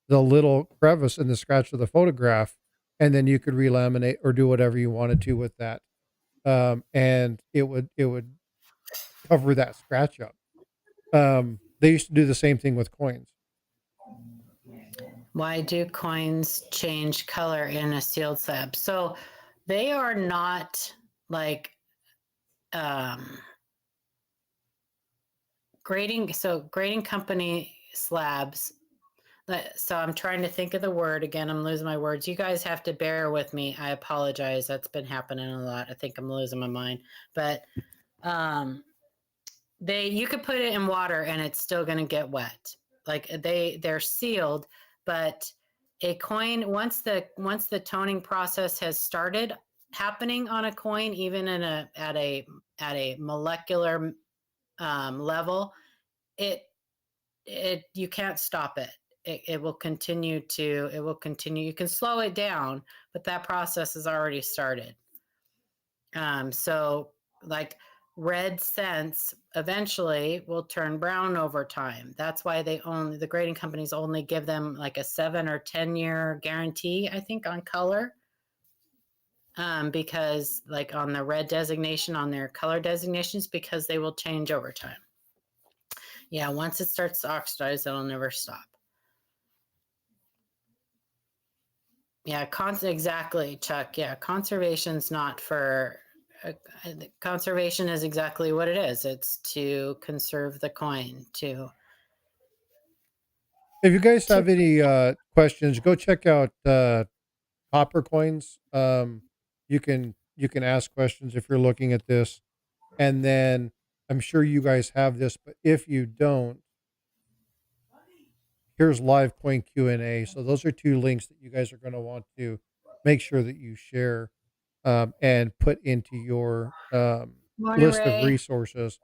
the little crevice in the scratch of the photograph, and then you could relaminate or do whatever you wanted to with that. And it would cover that scratch up. They used to do the same thing with coins. Why do coins change color in a sealed slab? So they are not like grading. So grading company slabs. So I'm trying to think of the word again. I'm losing my words. You guys have to bear with me. I apologize. That's been happening a lot. I think I'm losing my mind. But you could put it in water and it's still going to get wet. Like they're sealed, but a coin once the toning process has started happening on a coin, even at a molecular level, it you can't stop it. It will continue. You can slow it down, but that process has already started. So like red cents eventually will turn brown over time. That's why the grading companies only give them like a 7 or 10-year guarantee, I think, on color. Because like on the red designation, on their color designations, because they will change over time. Yeah, once it starts to oxidize, it'll never stop. Yeah, exactly, Chuck. Yeah, conservation's not for conservation is exactly what it is. It's to conserve the coin. If you guys have any questions, go check out copper coins. You can ask questions if you're looking at this, and then I'm sure you guys have this, but if you don't, here's live coin Q&A. So those are two links that you guys are going to want to make sure that you share and put into your Morning, list of Ray. resources.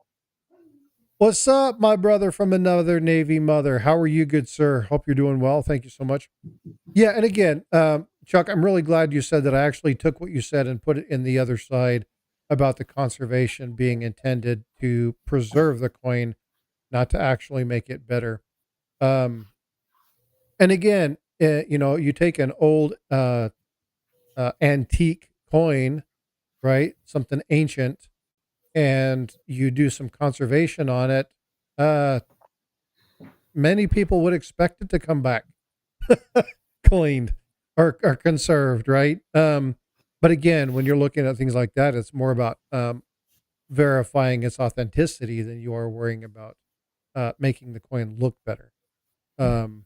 What's up, my brother from another Navy mother? How are you, good sir? Hope you're doing well. Thank you so much. Yeah, and again, Chuck, I'm really glad you said that. I actually took what you said and put it in the other side about the conservation being intended to preserve the coin, not to actually make it better. Um, and again, you take an old antique coin, right? Something ancient, and you do some conservation on it. Uh, Many people would expect it to come back cleaned or conserved, right? But again, when you're looking at things like that, it's more about verifying its authenticity than you are worrying about making the coin look better. Um,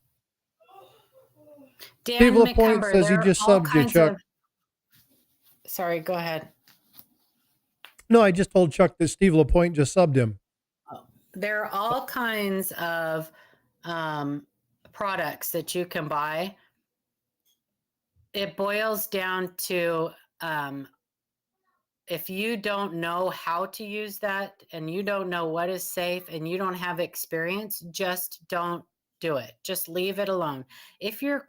Steve Dan LaPointe McCumber, says he there are just all subbed you, kinds Chuck. of. Sorry, go ahead. No, I just told Chuck that Steve LaPointe just subbed him. There are all kinds of products that you can buy. It boils down to if you don't know how to use that and you don't know what is safe and you don't have experience, just don't do it. Just leave it alone. If you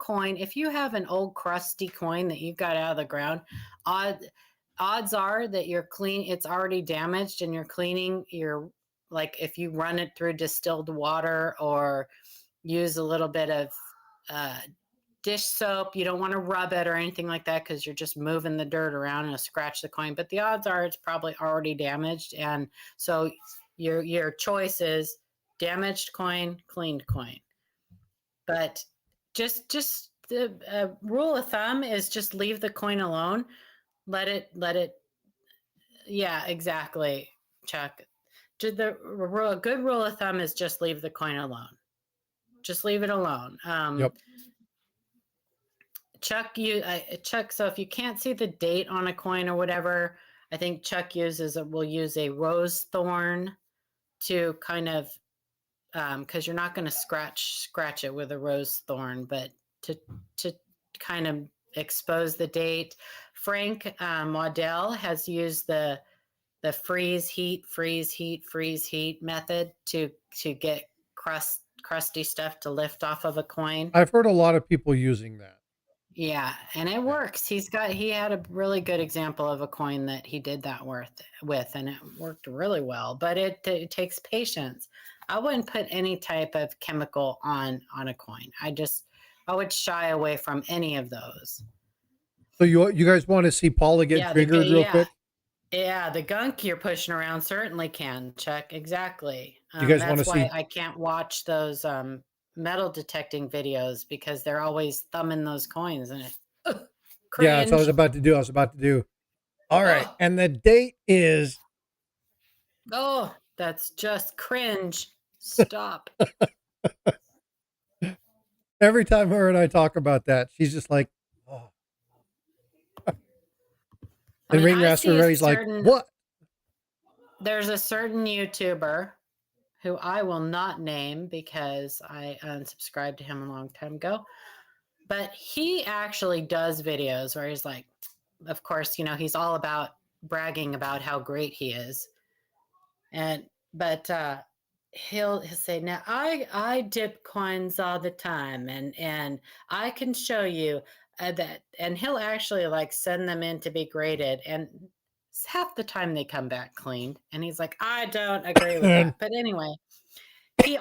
have an old crusty coin that you got out of the ground, odds are that it's already damaged and you're cleaning like if you run it through distilled water or use a little bit of dish soap. You don't want to rub it or anything like that because you're just moving the dirt around and it'll scratch the coin. But the odds are it's probably already damaged. And so your choice is damaged coin, cleaned coin. But just the rule of thumb is just leave the coin alone. Let it. Yeah, exactly, Chuck. A good rule of thumb is just leave the coin alone. Just leave it alone. Yep. Chuck, Chuck. So if you can't see the date on a coin or whatever, I think Chuck will use a rose thorn to kind of, because you're not going to scratch it with a rose thorn, but to kind of expose the date. Frank Waddell has used the freeze heat method to get crusty stuff to lift off of a coin. I've heard a lot of people using that. Yeah, and it works. He had a really good example of a coin that he did that with, and it worked really well. But it takes patience. I wouldn't put any type of chemical on a coin. I would shy away from any of those. So you guys want to see Paula get triggered real quick? Yeah, the gunk you're pushing around certainly can, Chuck. Exactly. You guys want to see? I can't watch those metal detecting videos because they're always thumbing those coins and it. Yeah, that's what I was about to do. All right, and the date is. Oh, that's just cringe. Stop. Every time her and I talk about that, she's just like, oh. And Ringmaster Ray's like, what? There's a certain YouTuber who I will not name because I unsubscribed to him a long time ago. But he actually does videos where he's like, of course, he's all about bragging about how great he is. But he'll say, now I dip coins all the time and I can show you that. And he'll actually send them in to be graded. And half the time they come back cleaned. And he's like, I don't agree with that. But anyway, he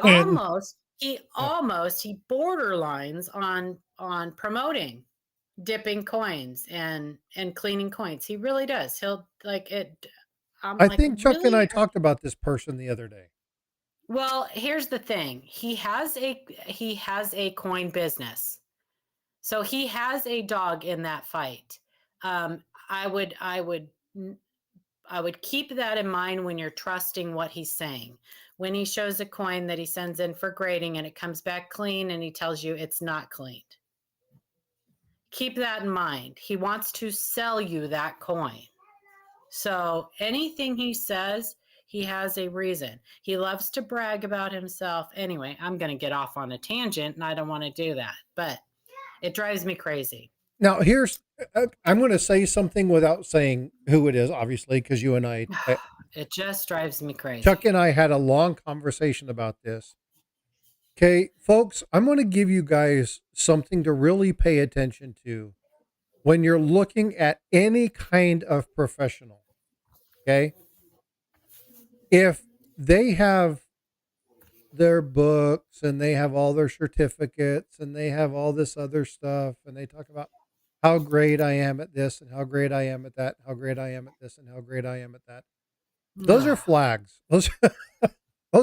borderlines on promoting dipping coins and cleaning coins. He really does. He'll it. I think Chuck and I talked about this person the other day. Well, here's the thing. He has a coin business. So he has a dog in that fight. I would keep that in mind when you're trusting what he's saying. When he shows a coin that he sends in for grading and it comes back clean and he tells you it's not cleaned. Keep that in mind. He wants to sell you that coin. So anything he says, he has a reason. He loves to brag about himself. Anyway, I'm going to get off on a tangent and I don't want to do that, but it drives me crazy. Now I'm going to say something without saying who it is, obviously, because you and I. It just drives me crazy. Chuck and I had a long conversation about this. Okay, folks, I'm going to give you guys something to really pay attention to when you're looking at any kind of professional. Okay. If they have their books and they have all their certificates and they have all this other stuff and they talk about how great I am at this and how great I am at that, how great I am at this and how great I am at that. Those are flags. Those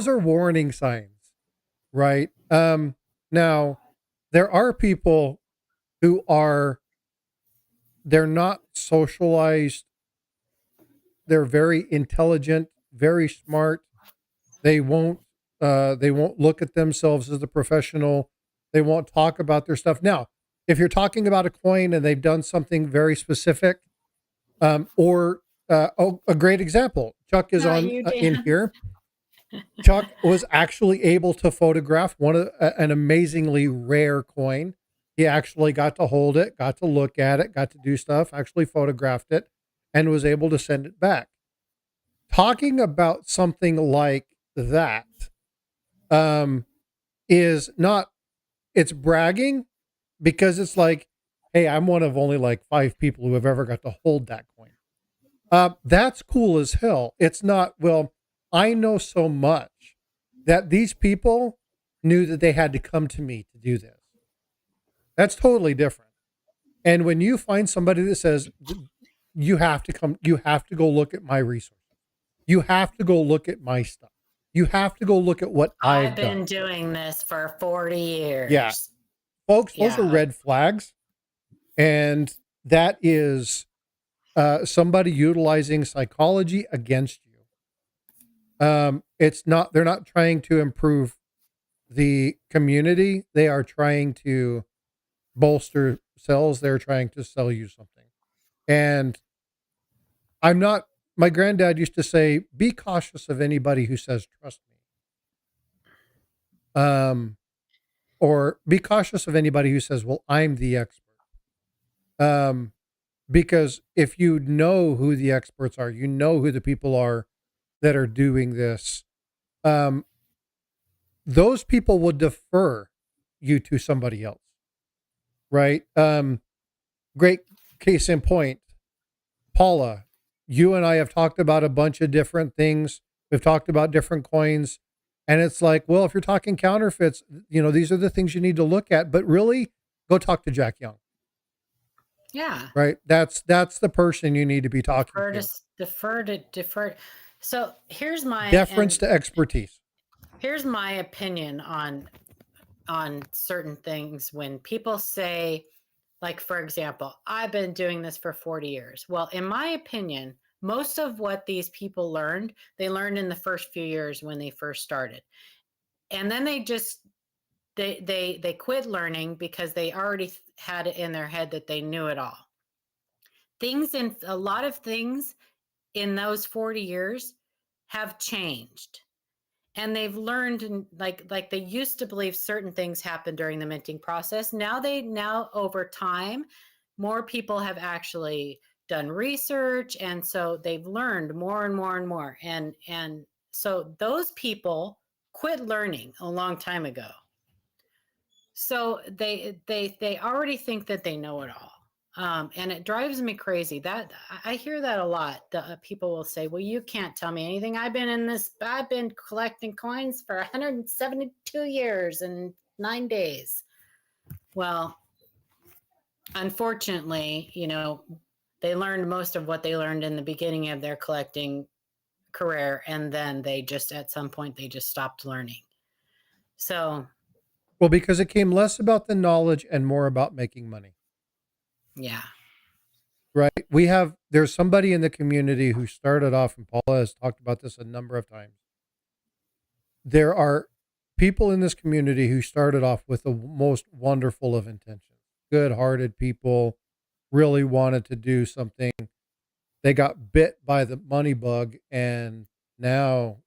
are warning signs, right? Now there are people who they're not socialized. They're very intelligent, very smart. They won't look at themselves as a professional. They won't talk about their stuff. Now, if you're talking about a coin and they've done something very specific, a great example, Chuck is in here. Chuck was actually able to photograph an amazingly rare coin. He actually got to hold it, got to look at it, got to do stuff, actually photographed it, and was able to send it back. Talking about something like that is not, it's bragging because it's like, hey, I'm one of only 5 people who have ever got to hold that coin. That's cool as hell. It's not, well, I know so much that these people knew that they had to come to me to do this. That's totally different. And when you find somebody that says, you have to come, you have to go look at my resources. You have to go look at my stuff. You have to go look at what I've I've done. been doing this for 40 Yeah. years. Folks, those are Yeah. red flags. And that is somebody utilizing psychology against you. It's not, they're not trying to improve the community. They are trying to bolster sales. They're trying to sell you something. And I'm not, my granddad used to say, be cautious of anybody who says, trust me. Or be cautious of anybody who says, well, I'm the expert. Because if you know who the experts are, you know who the people are that are doing this, um, those people will defer you to somebody else. Right. Great case in point, Paula, you and I have talked about a bunch of different things. We've talked about different coins. And it's like, well, if you're talking counterfeits, these are the things you need to look at. But really, go talk to Jack Young. Yeah. Right. That's the person you need to be talking to. Defer. So here's my Deference to expertise. Here's my opinion on certain things. When people say, like, for example, I've been doing this for 40 years. Well, in my opinion, most of what these people learned, they learned in the first few years when they first started. And then they just they quit learning because they already had it in their head that they knew it all. A lot of things in those 40 years have changed. And they've learned, like they used to believe certain things happened during the minting process. Now over time, more people have actually done research, and so they've learned more and more and more. And so those people quit learning a long time ago. So they already think that they know it all. And it drives me crazy. That I hear that a lot. People will say, "Well, you can't tell me anything. I've been collecting coins for 172 years and 9 days." Well, unfortunately, they learned most of what they learned in the beginning of their collecting career, and then at some point they just stopped learning. So, Well, because it came less about the knowledge and more about making money. yeah. Right. There's somebody in the community who started off, and Paula has talked about this a number of times. There are people in this community who started off with the most wonderful of intentions, good hearted people, really wanted to do something. They got bit by the money bug, and now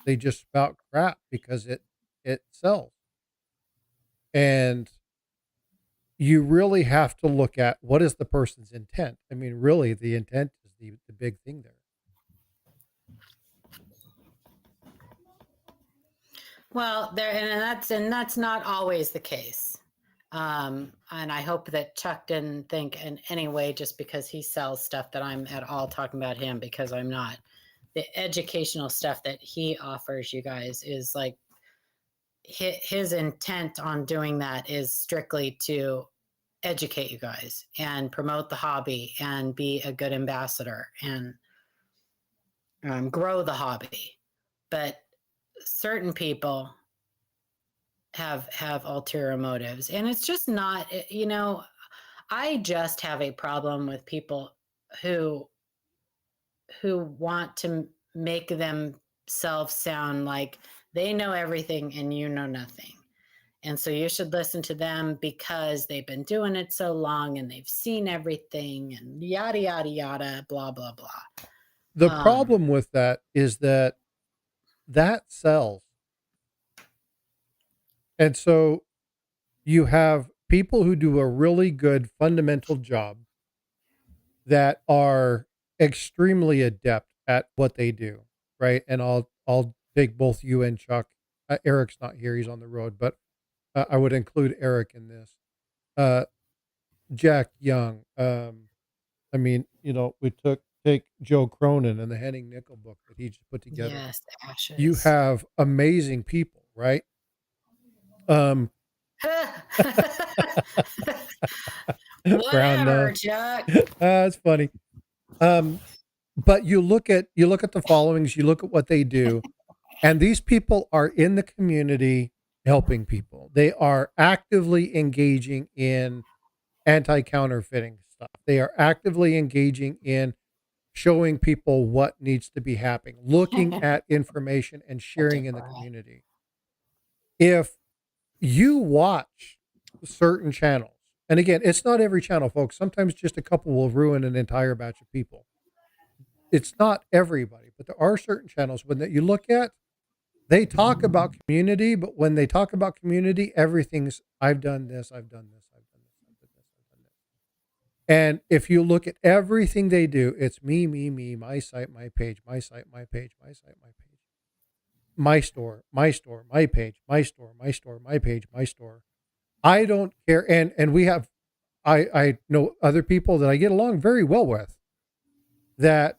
they just spout crap because it sells. And you really have to look at what is the person's intent. I mean, really, the intent is the big thing there. Well, that's not always the case. And I hope that Chuck didn't think in any way just because he sells stuff that I'm at all talking about him, because I'm not. The educational stuff that he offers you guys is like his intent on doing that is strictly to educate you guys and promote the hobby and be a good ambassador and grow the hobby. But certain people have ulterior motives, and it's just not. I just have a problem with people who want to make themselves sound like they know everything and you know nothing. And so you should listen to them because they've been doing it so long and they've seen everything and yada, yada, yada, blah, blah, blah. The problem with that is that sells. And so you have people who do a really good fundamental job that are extremely adept at what they do, right? And I'll take both you and Chuck. Eric's not here; he's on the road, but I would include Eric in this. Uh, Jack Young. I mean, we take Joe Cronin and the Henning Nickel book that he just put together. Yes, ashes. You have amazing people, right? Brown Whatever, nose. Chuck. That's funny. But you look at the followings, you look at what they do, and these people are in the community helping people. They are actively engaging in anti-counterfeiting stuff. They are actively engaging in showing people what needs to be happening, looking at information and Such a sharing in the brat. community. If you watch certain channels, and again, it's not every channel, folks. Sometimes just a couple will ruin an entire batch of people. It's not everybody, but there are certain channels when that you look at, they talk about community, but when they talk about community, everything's I've done this, I've done this, I've done this, I've done this, I've done this. And if you look at everything they do, it's me, me, me, my site, my page, my site, my page, my site, my page, my store, my store, my page, my store, my store, my page, my store. I don't care. And we have I know other people that I get along very well with that,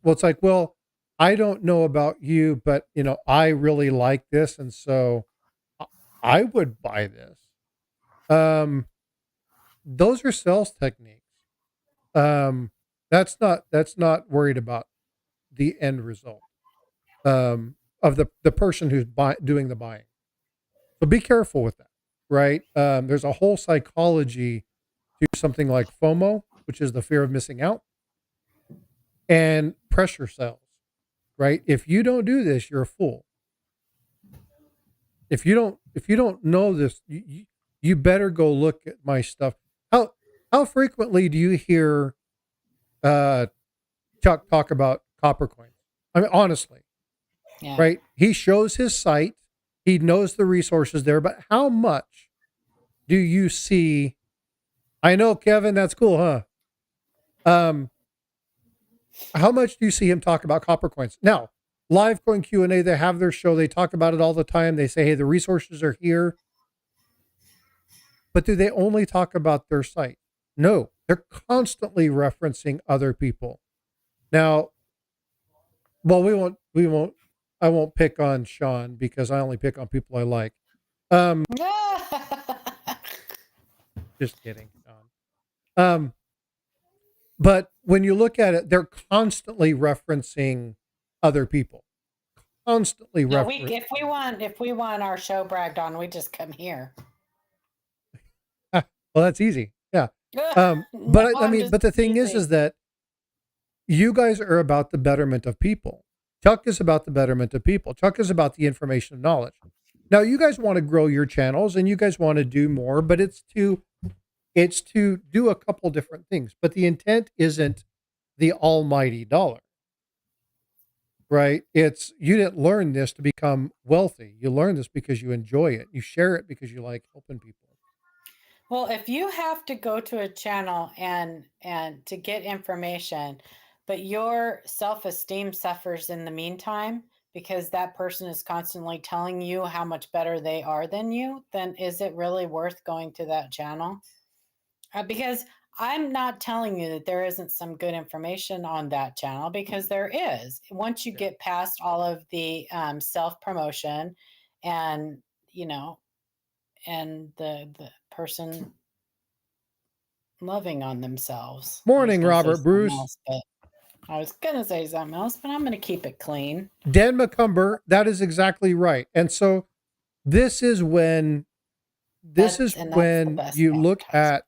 well, it's like, well, I don't know about you, but I really like this. And so I I would buy this. Um, those are sales techniques. Um, that's not worried about the end result, of the person who's doing the buying. So be careful with that, right? There's a whole psychology to something like FOMO, which is the fear of missing out, and pressure sales, right? If you don't do this, you're a fool. If you don't know this, you better go look at my stuff. How frequently do you hear uh Chuck talk about copper coins? I mean, honestly, Yeah. right? He shows his site, he knows the resources there, but how much do you see? I know, Kevin, that's cool, huh? Um, how much do you see him talk about copper coins? Now, live coin Q&A, they have their show, they talk about it all the time. They say, hey, the resources are here. But do they only talk about their site? No, they're constantly referencing other people. Now, well, we won't, I won't pick on Sean because I only pick on people I like. Um, just kidding, Sean. But when you look at it, they're constantly referencing other people. Constantly No, referencing. if we want our show bragged on, we just come here. Well, that's easy. Yeah. No, But I I'm mean, just but the thing is teasing. that you guys are about the betterment of people. Chuck is about the betterment of people. Chuck is about the information and knowledge. Now, you guys want to grow your channels and you guys want to do more, but it's to do a couple different things. But the intent isn't the almighty dollar, right? It's you didn't learn this to become wealthy. You learn this because you enjoy it. You share it because you like helping people. Well, if you have to go to a channel and to get information, but your self-esteem suffers in the meantime because that person is constantly telling you how much better they are than you, then is it really worth going to that channel? Because I'm not telling you that there isn't some good information on that channel, because there is. Once you Yeah. get past all of the self-promotion and, you know, and the person loving on themselves. I was Morning, going to say Robert something Bruce. else, but I'm going to keep it clean. Dan McCumber, that is exactly right. And so this is when That's the best you look advertisement. at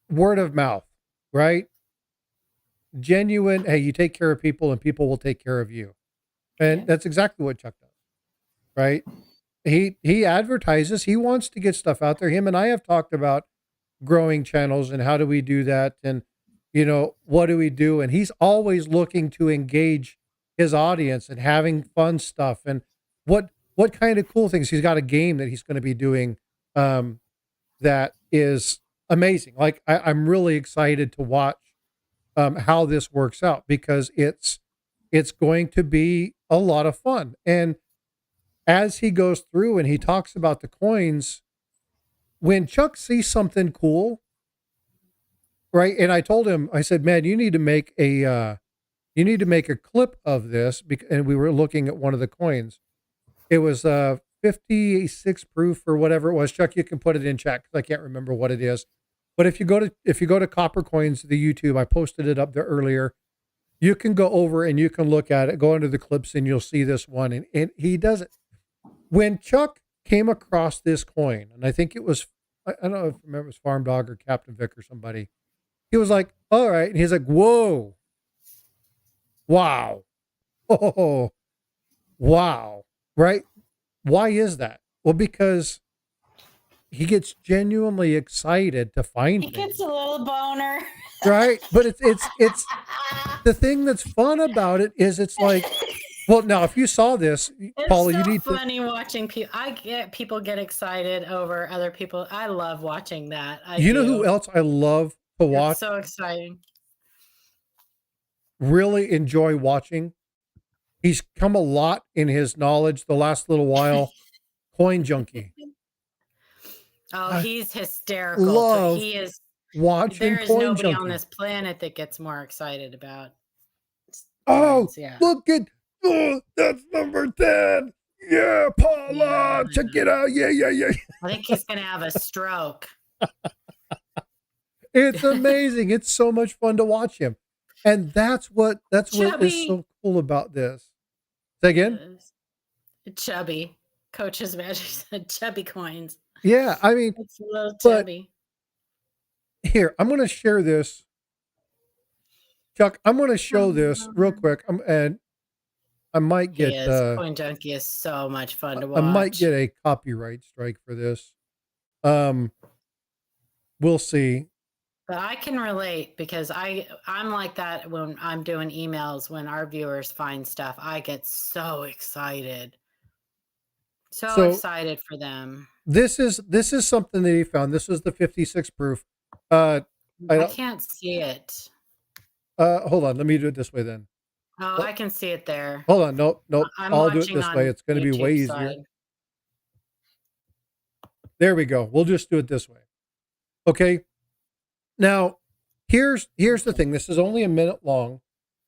word of mouth, right? Genuine, hey, you take care of people and people will take care of you. And Yeah. that's exactly what Chuck does, right? He advertises, he wants to get stuff out there. Him and I have talked about growing channels and how do we do that, and what do we do, and he's always looking to engage his audience and having fun stuff, and what kind of cool things. He's got a game that he's going to be doing, that is amazing. Like I'm really excited to watch how this works out, because it's going to be a lot of fun. And as he goes through and he talks about the coins, when Chuck sees something cool, right? And I told him, I said, man, you need to make a clip of this. And we were looking at one of the coins. It was 56 proof or whatever it was. Chuck, you can put it in chat because I can't remember what it is. But if you go to Copper Coins, the YouTube, I posted it up there earlier. You can go over and you can look at it, go into the clips, and you'll see this one. And he does it. When Chuck came across this coin, and I think it was, I don't know if I remember it was Farm Dog or Captain Vic or somebody, he was like, all right. And he's like, whoa, wow, oh, wow, right? Why is that? Well, because he gets genuinely excited to find He things, gets a little boner. right? But it's the thing that's fun about it is it's like, well, now if you saw this, It's Paula, so you need to. funny watching people. I get people get excited over other people. I love watching that. I You know do. who else I love to watch? It's so exciting. Really enjoy watching. He's come a lot in his knowledge the last little while. Coin Junkie. Oh, I he's hysterical. love He is. watching There is Coin nobody on Junkie. this planet that gets more excited about Oh, coins. Yeah. look at, oh, that's number 10. Yeah, Paula, Yeah. check it out. Yeah, yeah, yeah. I think he's gonna have a stroke. It's amazing. It's so much fun to watch him. And that's what is Chubby. so cool about this. Say again? Chubby. Coach's Magic said chubby coins. Yeah, I mean, It's a little but chubby. here, I'm going to share this. Chuck, I'm going to show this real quick. And I might He get is. Coin Junkie is so much fun to watch. I might get a copyright strike for this. We'll see. But I can relate because I'm like that when I'm doing emails when our viewers find stuff. I get so excited. So excited for them. This is something that he found. This is the 56 proof. I can't see it. Hold on, let me do it this way then. Oh, I can see it there. Hold on, nope. I'll do it watching this on way. It's going to be YouTube way easier. side. There we go. We'll just do it this way. Okay. Now, here's the thing. This is only a minute long,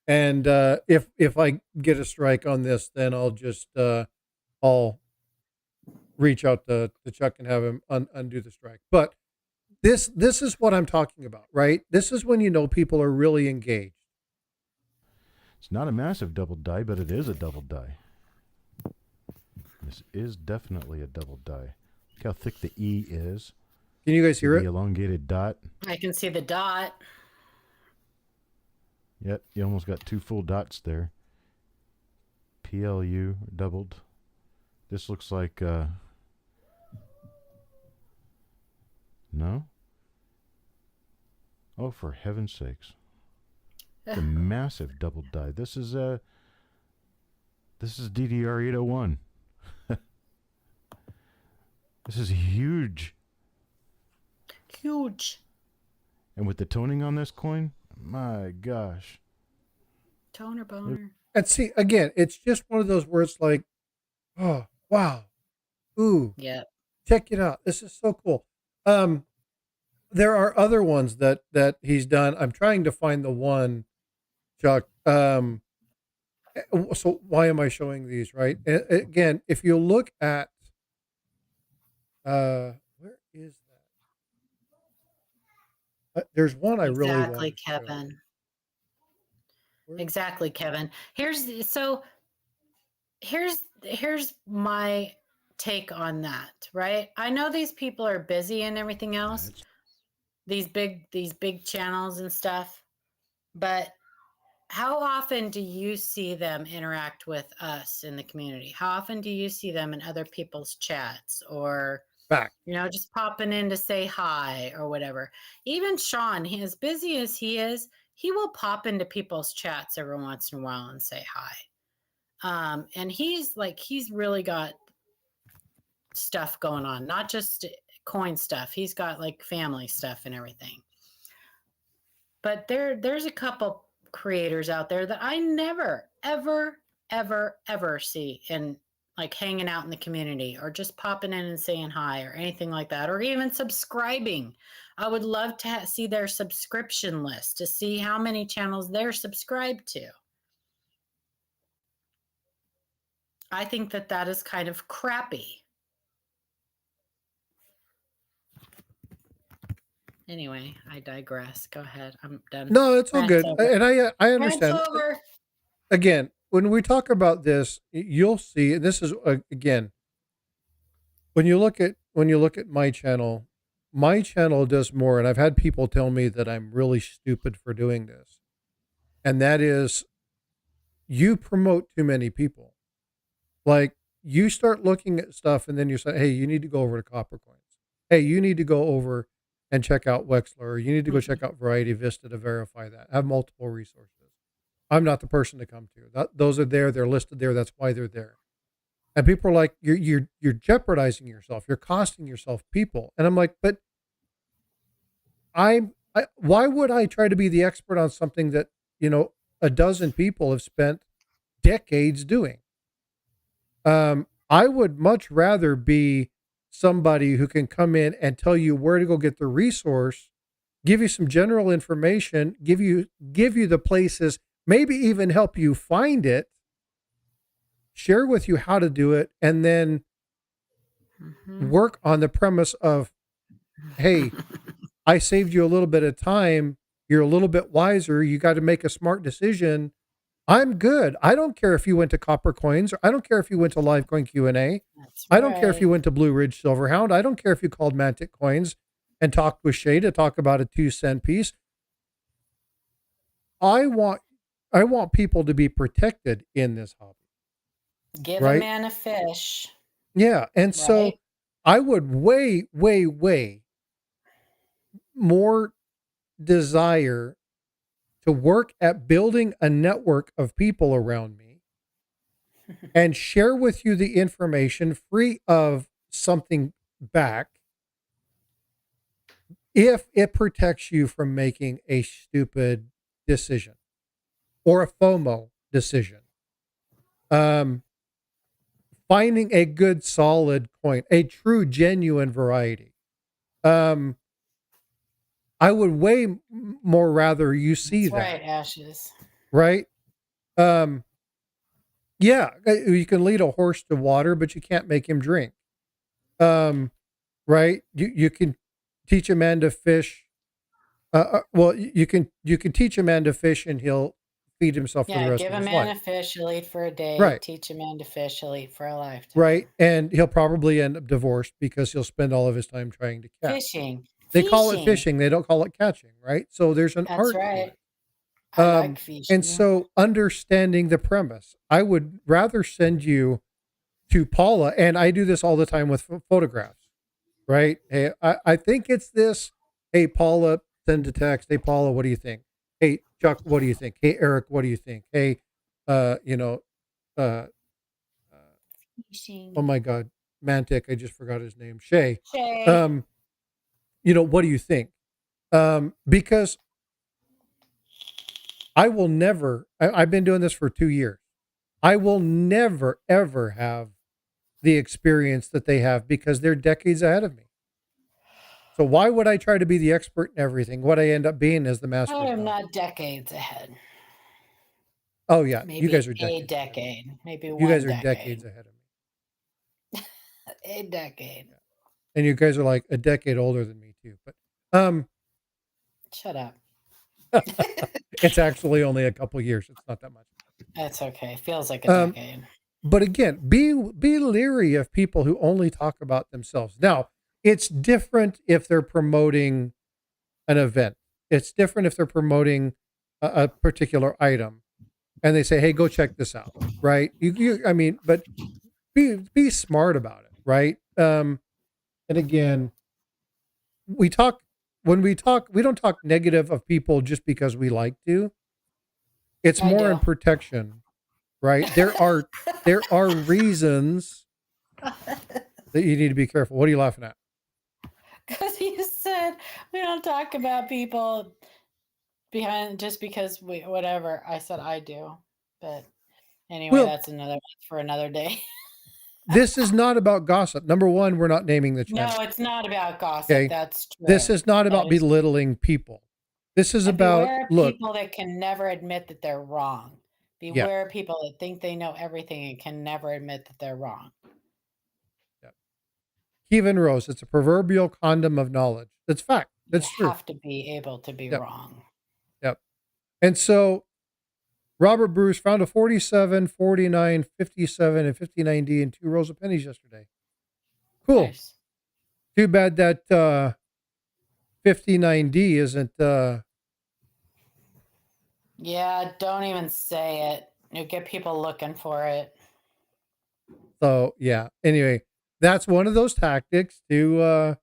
and if I get a strike on this, then I'll just I'll reach out to Chuck and have him undo the strike. But this is what I'm talking about, right? This is when you know people are really engaged. It's not a massive double die, but it is a double die. This is definitely a double die. Look how thick the E is. Can you guys hear it? The elongated dot. I can see the dot. Yep, you almost got two full dots there. PLU doubled. This looks like no. Oh, for heaven's sakes! It's a massive double die. This is DDR 801. This is huge. Huge. And with the toning on this coin, my gosh. Toner boner. And see, again, it's just one of those words like, oh, wow. Ooh. Yeah. Check it out. This is so cool. There are other ones that he's done. I'm trying to find the one, Chuck. So why am I showing these, right? Again, if you look at where is that? There's one I really want. Exactly, Kevin. Exactly, Kevin. Here's my take on that, right? I know these people are busy and everything else. These big channels and stuff. But how often do you see them interact with us in the community? How often do you see them in other people's chats or just popping in to say hi or whatever? Even Sean, as busy as he is, he will pop into people's chats every once in a while and say hi. And he's really got stuff going on, not just coin stuff. He's got like family stuff and everything. But there's a couple creators out there that I never, ever, ever, ever see in like hanging out in the community or just popping in and saying hi or anything like that, or even subscribing. I would love to see their subscription list to see how many channels they're subscribed to. I think that is kind of crappy. Anyway, I digress. Go ahead. I'm done. No, it's all Rant's good. over. And I Rant's understand. over. Again, when we talk about this, you'll see, and this is again, when you look at my channel does more, and I've had people tell me that I'm really stupid for doing this. And that is, you promote too many people. Like, you start looking at stuff and then you say, hey, you need to go over to Copper Coins. Hey, you need to go over and check out Wexler, or you need to go check out Variety Vista to verify that. Have multiple resources. I'm not the person to come to. Those are there. They're listed there. That's why they're there. And people are like, you're jeopardizing yourself. You're costing yourself people. And I'm like, but why would I try to be the expert on something that, a dozen people have spent decades doing? I would much rather be somebody who can come in and tell you where to go get the resource, give you some general information, give you the places, maybe even help you find it, share with you how to do it, and then work on the premise of, hey, I saved you a little bit of time. You're a little bit wiser. You got to make a smart decision. I'm good. I don't care if you went to Copper Coins, or I don't care if you went to Livecoin Q&A. I don't care if you went to Blue Ridge Silverhound. I don't care if you called Mantic Coins and talked with Shay to talk about a 2-cent piece. I want people to be protected in this hobby. Give a man a fish. Yeah. And so I would way, way, way more desire to work at building a network of people around me and share with you the information free of something back if it protects you from making a stupid decision or a FOMO decision. Finding a good, solid coin, a true, genuine variety. I would way more rather you see that. Right, Ashes. Right? Yeah, you can lead a horse to water, but you can't make him drink. Right? You can teach a man to fish. Well, you can teach a man to fish and he'll feed himself for the rest of his life. Give a man a fish, he'll eat for a day. Right. Teach a man to fish, he'll eat for a lifetime. Right. And he'll probably end up divorced because he'll spend all of his time trying to catch. Fishing. They call it fishing. They don't call it catching, right? So there's an art to it. I like fishing. And so understanding the premise, I would rather send you to Paula, and I do this all the time with photographs, right? Hey, I think it's this. Hey, Paula, send a text. Hey, Paula, what do you think? Hey, Chuck, what do you think? Hey, Eric, what do you think? Hey, fishing. Oh my God, Mantic, I just forgot his name. Shay. Shay. What do you think? Because I will never, I've been doing this for 2 years. I will never, ever have the experience that they have because they're decades ahead of me. So why would I try to be the expert in everything? What I end up being is the master. I am not decades ahead. Oh yeah. Maybe you guys are a decade. Maybe you guys are decades ahead of me. A decade. Yeah. And you guys are like a decade older than me too. But shut up. It's actually only a couple years. It's not that much. That's okay. Feels like a decade. But again, be leery of people who only talk about themselves. Now, it's different if they're promoting an event. It's different if they're promoting a particular item, and they say, "Hey, go check this out." Right? But be smart about it, right? And again, we don't talk negative of people just because we like to. It's more in protection, right? There are reasons that you need to be careful. What are you laughing at? Because you said we don't talk about people behind just because whatever. I said I do, but anyway, that's for another day. This is not about gossip. Number one, we're not naming the channel. No, it's not about gossip. Okay? That's true. This is not about belittling people. This is about people that can never admit that they're wrong. Beware people that think they know everything and can never admit that they're wrong. Yeah. Kevin Rose, it's a proverbial condom of knowledge. That's fact. You That's true. have to be able to be Yep. wrong. Yep. And so Robert Bruce found a 47, 49, 57, and 59D in 2 rows of pennies yesterday. Cool. Nice. Too bad that 59D isn't Yeah, don't even say it. You get people looking for it. so yeah. Anyway, that's one of those tactics to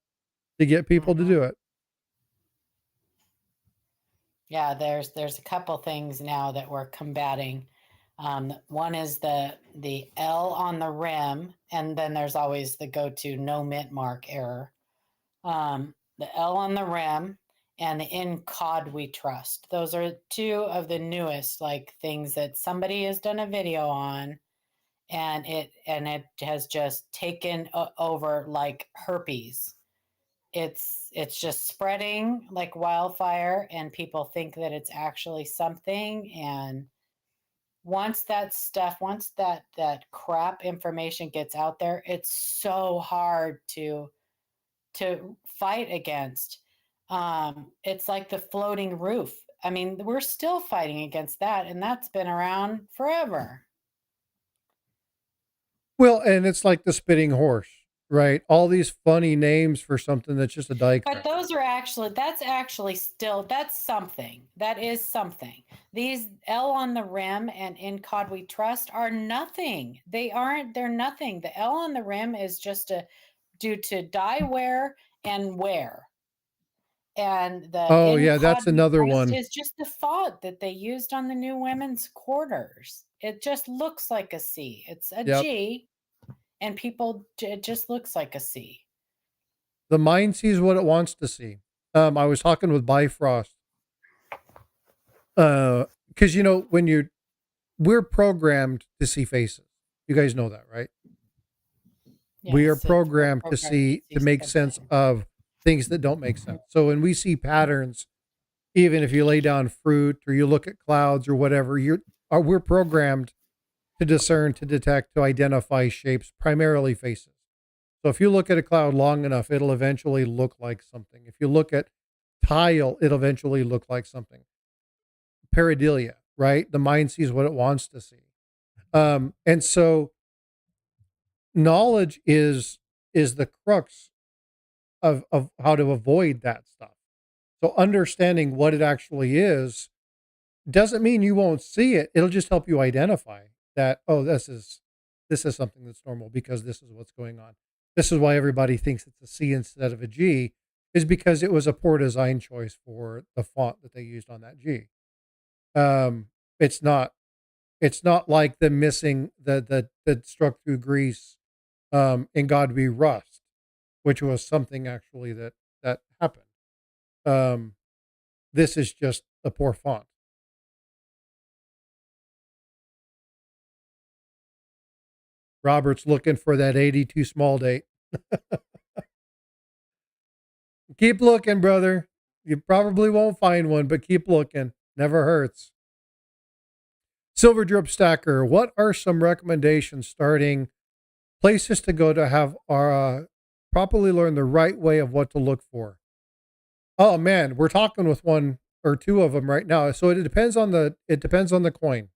get people to Mhm. do it. Yeah, there's a couple things now that we're combating. One is the L on the rim, and then there's always the go-to no mint mark error. The L on the rim and the in cod we trust. Those are two of the newest like things that somebody has done a video on, and it has just taken over like herpes. It's just spreading like wildfire, and people think that it's actually something. And once that crap information gets out there, it's so hard to fight against. It's like the floating roof. I mean, we're still fighting against that, and that's been around forever. Well, and it's like the spitting horse, right? All these funny names for something that's just a die But cut. that's actually still, that's something. That is something. These L on the rim and in cod we trust are nothing. They're nothing. The L on the rim is just due to die wear and wear. And the Oh in yeah, cod that's we another trust one. is just the font that they used on the new women's quarters. It just looks like a C. It's a Yep. G, and it just looks like a C. The mind sees what it wants to see. I was talking with Bifrost. Because we're programmed to see faces. You guys know that, right? We are Yes, we're programmed to programmed see see to make sense something. of things that don't make sense. So when we see patterns, even if you lay down fruit or you look at clouds or whatever, we're programmed to discern, to detect, to identify shapes, primarily faces. So if you look at a cloud long enough, it'll eventually look like something. If you look at tile, it'll eventually look like something. Pareidolia, right? The mind sees what it wants to see. And so knowledge is the crux of how to avoid that stuff. So understanding what it actually is doesn't mean you won't see it. It'll just help you identify that, oh, this is something that's normal because this is what's going on. This is why everybody thinks it's a C instead of a G, is because it was a poor design choice for the font that they used on that G. Um, it's not it's not like the missing that struck through Greece in God Be Rust, which was something actually that happened. Um, this is just a poor font. Robert's looking for that 82 small date. Keep looking, brother. You probably won't find one, but keep looking. Never hurts. Silver Drip Stacker, what are some recommendations starting places to go to have properly learn the right way of what to look for? Oh man, we're talking with one or two of them right now. So it depends on the coin.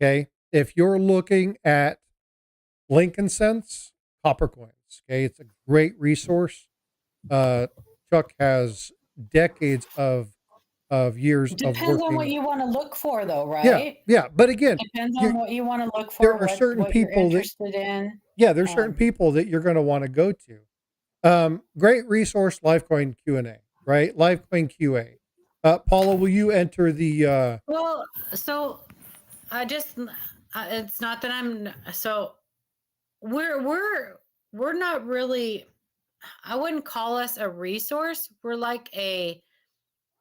Okay. If you're looking at Lincoln cents, copper coins. Okay. It's a great resource. Uh, Chuck has decades of years of Depends on what working. you want to look for, though, Yeah. right? Yeah. But again, Depends you on what you want to look there for, are certain what you're people that interested in. yeah, there's certain Um, people that you're going to want to go to. Great resource, Livecoin Q&A, right? Livecoin QA. Paula, will you enter the well, so I just it's not that I'm so we're not really. I wouldn't call us a resource. We're like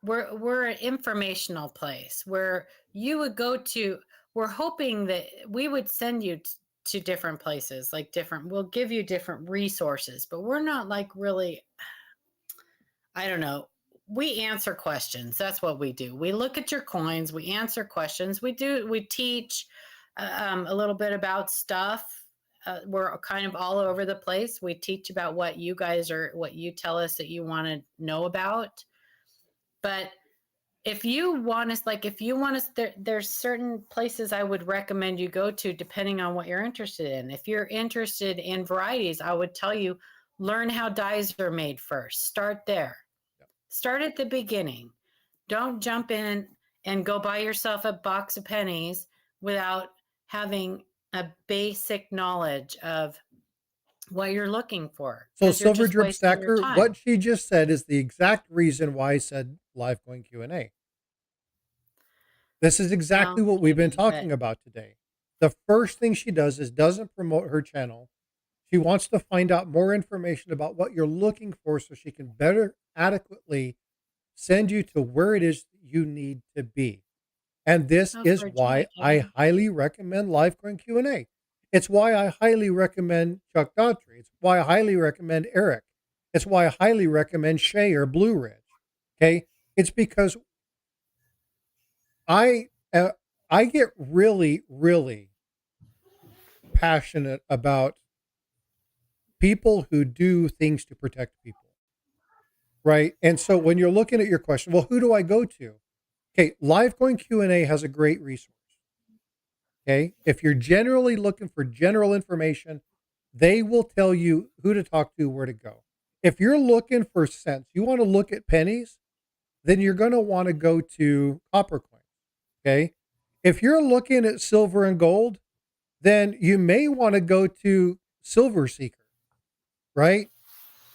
we're an informational place where you would go to. We're hoping that we would send you to different places, like different. We'll give you different resources, but we're not like really. I don't know. We answer questions. That's what we do. We look at your coins. We answer questions. We teach a little bit about stuff. we're kind of all over the place. We teach about what you guys are, what you tell us that you want to know about. But if you want us, like if you want us, there's certain places I would recommend you go to depending on what you're interested in. If you're interested in varieties, I would tell you learn how dyes are made first. Start there. Start at the beginning. Don't jump in and go buy yourself a box of pennies without having a basic knowledge of what you're looking for. So 'Cause you're Silver just Drip wasting your Stacker, time. what she just said is the exact reason why I said live coin Q&A. This is exactly Well, what we've been maybe, talking but about today. The first thing she does is doesn't promote her channel. She wants to find out more information about what you're looking for so she can better adequately send you to where it is you need to be. And this oh, is for joy, why I Kevin. highly recommend Livecoin Q&A. It's why I highly recommend Chuck Daughtry. It's why I highly recommend Eric. It's why I highly recommend Shay or Blue Ridge. Okay? It's because I uh, I get really, really passionate about people who do things to protect people, right? And so when you're looking at your question, well, who do I go to? Okay, Livecoin Q&A has a great resource. Okay, if you're generally looking for general information, they will tell you who to talk to, where to go. If you're looking for cents, you want to look at pennies, then you're going to want to go to Copper Coin. Okay, if you're looking at silver and gold, then you may want to go to Silver Seeker, right?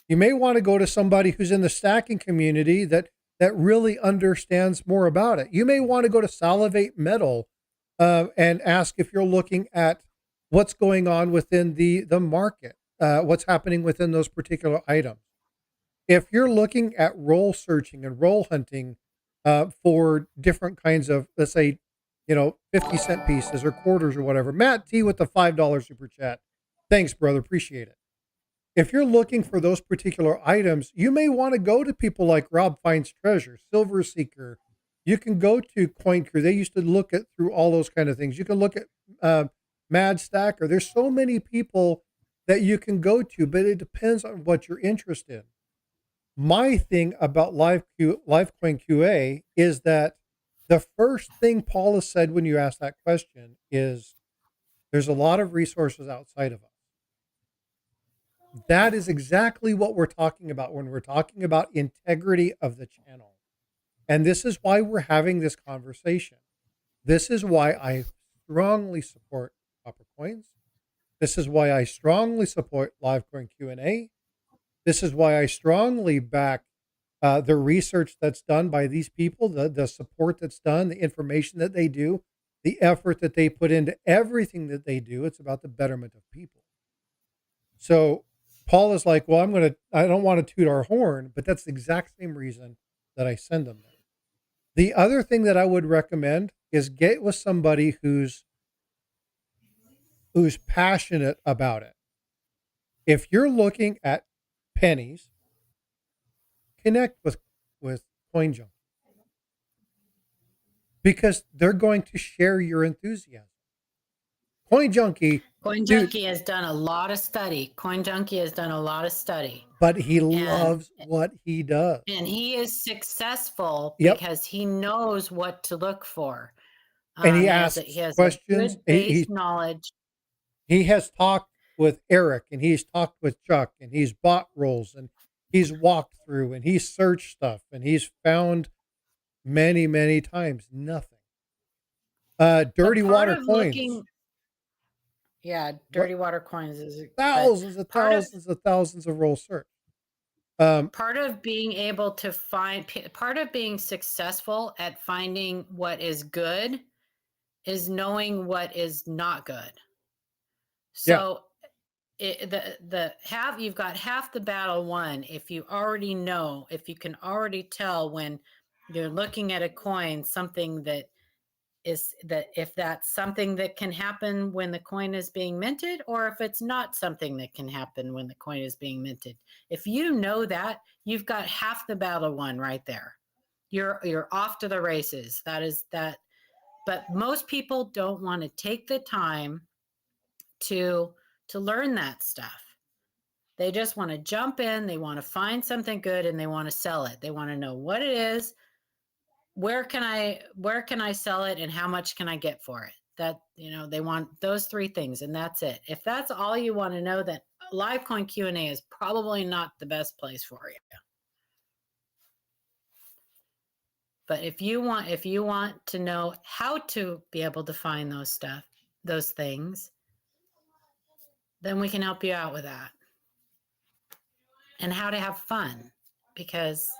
You may want to go to somebody who's in the stacking community that really understands more about it. You may want to go to Salivate Metal and ask if you're looking at what's going on within the market, what's happening within those particular items. If you're looking at roll searching and roll hunting for different kinds of, let's say, 50-cent pieces or quarters or whatever. Matt T with the $5 super chat. Thanks, brother. Appreciate it. If you're looking for those particular items, you may want to go to people like Rob Finds Treasure, Silver Seeker. You can go to Coin Crew. They used to look at through all those kind of things. You can look at Mad Stacker. There's so many people that you can go to, but it depends on what you're interested in. My thing about Livecoin QA is that the first thing Paula said when you asked that question is there's a lot of resources outside of us. That is exactly what we're talking about when we're talking about integrity of the channel. And this is why we're having this conversation. This is why I strongly support Copper Coins. This is why I strongly support Livecoin Q&A. This is why I strongly back the research that's done by these people, the support that's done, the information that they do, the effort that they put into everything that they do. It's about the betterment of people. So Paul is like, well, I don't want to toot our horn, but that's the exact same reason that I send them there. The other thing that I would recommend is get with somebody who's passionate about it. If you're looking at pennies, connect with CoinJunkie because they're going to share your enthusiasm. CoinJunkie Has done a lot of study. CoinJunkie has done a lot of study. But he loves what he does. And he is successful Yep. because he knows what to look for. And he asks questions. He knowledge. He has talked with Eric and he's talked with Chuck and he's bought rolls and he's walked through and he's searched stuff and he's found many, many times nothing. Dirty water coins. Dirty water coins is thousands of roll search. Part of being able to find, part of being successful at finding what is good is knowing what is not good. So you've got half the battle won if you already know, if you can already tell when you're looking at a coin, something that is that if that's something that can happen when the coin is being minted, or if it's not something that can happen when the coin is being minted. If you know that, you've got half the battle won right there. You're off to the races. That is that. But most people don't want to take the time to to learn that stuff. They just want to jump in, they want to find something good, and they want to sell it. They want to know what it is, where can I sell it, and how much can I get for it? That, they want those three things, and that's it. If that's all you want to know, then LiveCoin Q&A is probably not the best place for you. But if you want to know how to be able to find those things, then we can help you out with that. And how to have fun, because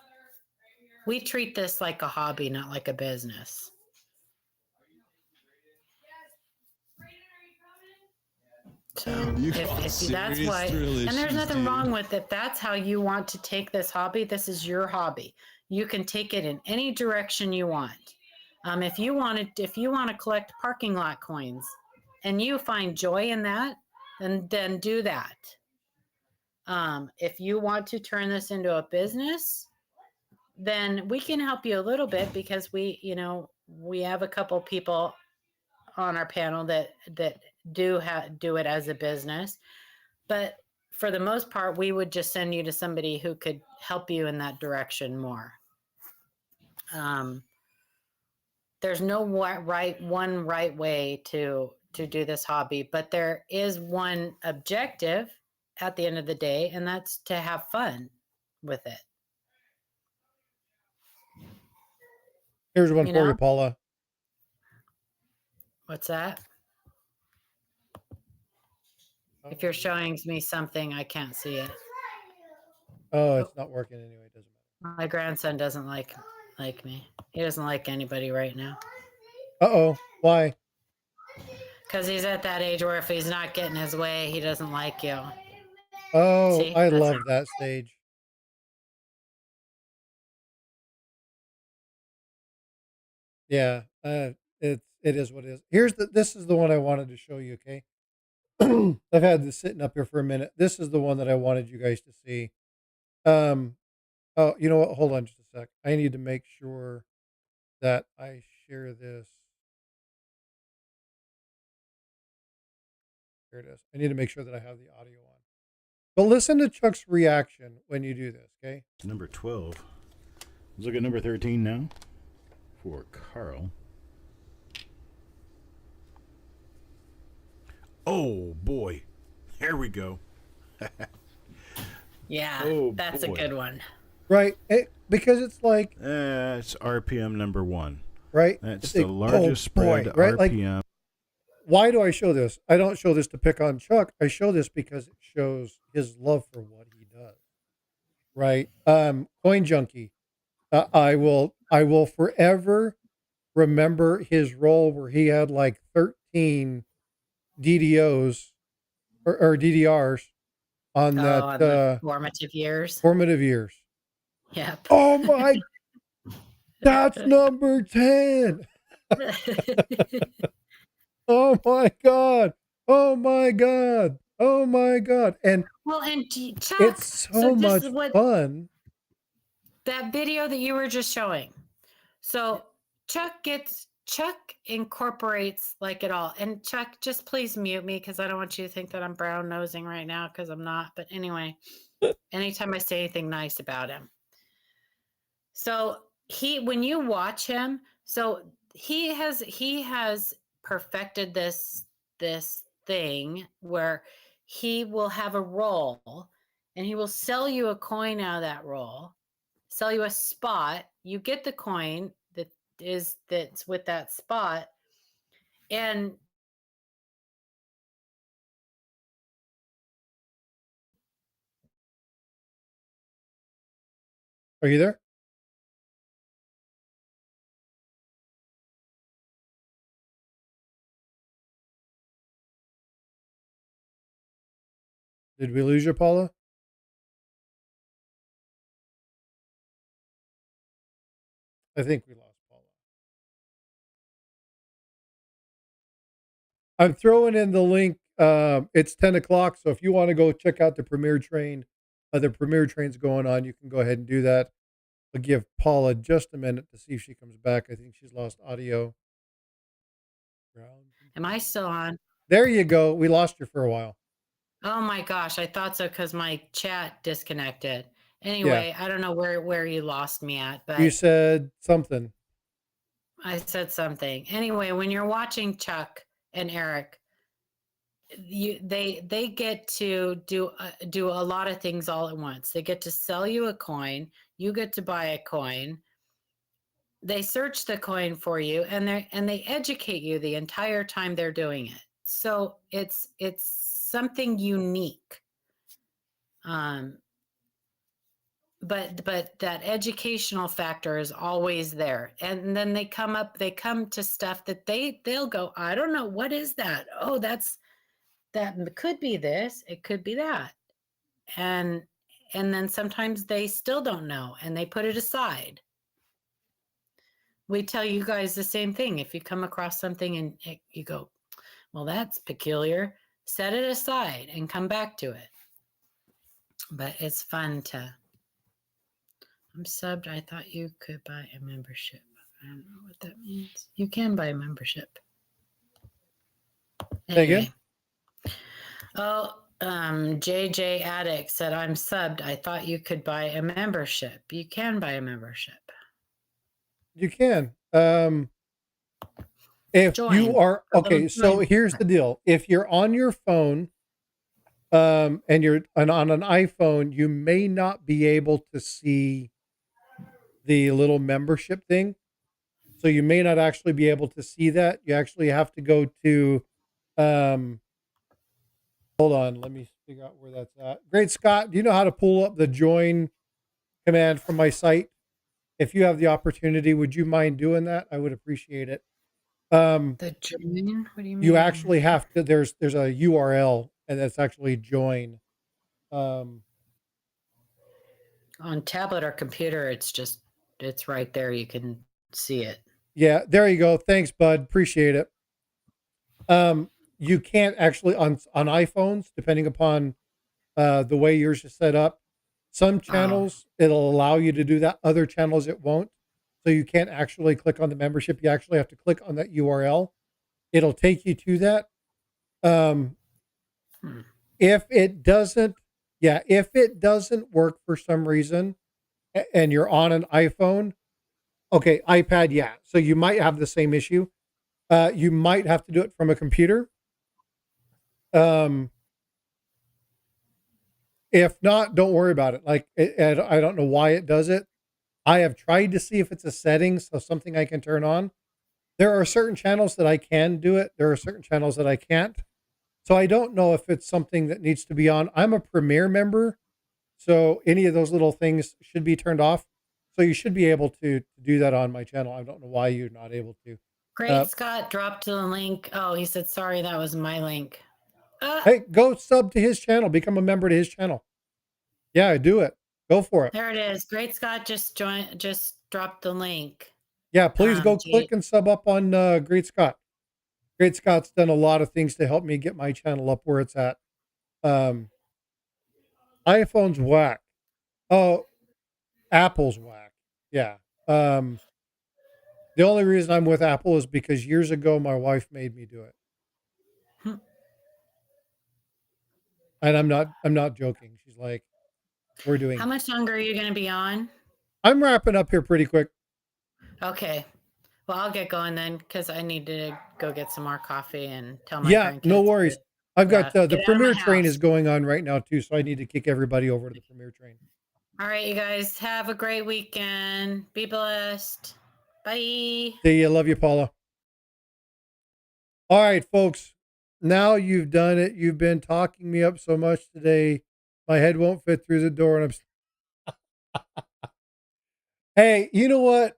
we treat this like a hobby, not like a business. So if that's why, and there's nothing wrong with it. That's how you want to take this hobby. This is your hobby. You can take it in any direction you want. If you want to collect parking lot coins, and you find joy in that, then do that. If you want to turn this into a business, then we can help you a little bit, because we have a couple people on our panel that do it as a business. But for the most part, we would just send you to somebody who could help you in that direction more. There's no one right way to do this hobby, but there is one objective at the end of the day, and that's to have fun with it. Here's one for you, Paula. What's that? If you're showing me something, I can't see it. Oh, it's not working anyway. It doesn't matter. My grandson doesn't like me. He doesn't like anybody right now. Uh-oh. Why? Because he's at that age where if he's not getting his way, he doesn't like you. Oh, See, I love that stage. Yeah, it is what it is. This is the one I wanted to show you, okay? I've had this sitting up here for a minute. This is the one that I wanted you guys to see. Oh, you know what? Hold on just a sec. I need to make sure that I share this. Here it is. I need to make sure that I have the audio on. But listen to Chuck's reaction when you do this, okay? Number 12. Let's look at number 13 now for Carl. Oh, boy. There we go. Yeah, that's boy. a good one. Right? Because it's like... it's RPM number 1. Right? That's the largest spread right? RPM. Like, why do I show this? I don't show this to pick on Chuck. I show this because it shows his love for what he does. Right? Coin Junkie. I will forever remember his role where he had like 13 DDOs or DDRs on on the formative years. Formative years. Yep. Oh my, that's number 10. Oh my God. Oh my God. Oh my God. And Chuck, it's so much fun. That video that you were just showing. So Chuck incorporates like it all. And Chuck, just please mute me, because I don't want you to think that I'm brown nosing right now, because I'm not. But anyway, anytime I say anything nice about him. So when you watch him, so he has perfected this thing where he will have a roll, and he will sell you a coin out of that roll, sell you a spot. You get the coin that's with that spot, and Are you there? Did we lose you, Paula? I think we lost Paula. I'm throwing in the link. It's 10 o'clock. So if you want to go check out the premiere train, the premiere train's going on, you can go ahead and do that. I'll give Paula just a minute to see if she comes back. I think she's lost audio. Am I still on? There you go. We lost you for a while. Oh my gosh, I thought so because my chat disconnected. Yeah. Anyway, I don't know where you lost me at, You but said something. I said something. Anyway, when you're watching Chuck and Eric, they get to do a lot of things all at once. They get to sell you a coin, you get to buy a coin. They search the coin for you, and they educate you the entire time they're doing it. So it's something unique. Um, but that educational factor is always there, and then they come to stuff that they'll go, I don't know, what is that? Oh, that could be this, it could be that, and then sometimes they still don't know and they put it aside. We tell you guys the same thing. If you come across something and you go, well, that's peculiar, set it aside and come back to it. But it's fun to I'm subbed. I thought you could buy a membership. I don't know what that means. You can buy a membership. Say again? Oh, JJ Addict said, I'm subbed. I thought you could buy a membership. You can buy a membership. You can. If Join. you are okay, so here's the deal. If you're on your phone, and you're on an iPhone, you may not be able to see the little membership thing. So you may not actually be able to see that. You actually have to go to, hold on, let me figure out where that's at. Great Scott, do you know how to pull up the join command from my site? If you have the opportunity, would you mind doing that? I would appreciate it. The join? What do you mean? You actually have to, there's a URL and that's actually join. On tablet or computer, it's right there. You can see it. Yeah, there you go. Thanks, bud. Appreciate it. You can't actually on iPhones, depending upon the way yours is set up. Some channels it'll allow you to do that. Other channels it won't. So you can't actually click on the membership. You actually have to click on that URL. It'll take you to that. If it doesn't, if it doesn't work for some reason, and you're on an iPhone, okay, iPad, yeah. So you might have the same issue. You might have to do it from a computer. If not, don't worry about it. Like, I don't know why it does it. I have tried to see if it's a setting, so something I can turn on. There are certain channels that I can do it. There are certain channels that I can't. So I don't know if it's something that needs to be on. I'm a Premier member, so any of those little things should be turned off. So you should be able to do that on my channel. I don't know why you're not able to. Great Scott dropped the link. Oh, he said, sorry, that was my link. Hey, go sub to his channel. Become a member to his channel. Yeah, do it. Go for it. There it is. Great Scott just dropped the link. Yeah, please go click and sub up on Great Scott. Great Scott's done a lot of things to help me get my channel up where it's at. iPhone's whack. Oh, Apple's whack. Yeah. The only reason I'm with Apple is because years ago my wife made me do it. And I'm not joking. She's like, we're doing. How much longer are you going to be on? I'm wrapping up here pretty quick. Okay. Well, I'll get going then because I need to go get some more coffee and tell my grandkids. No worries. I've got the Premier train is going on right now too, so I need to kick everybody over to the Premier train. All right, you guys have a great weekend. Be blessed. Bye. See you. Love you, Paula. All right, folks. Now you've done it. You've been talking me up so much today. My head won't fit through the door, and I'm. Hey, you know what?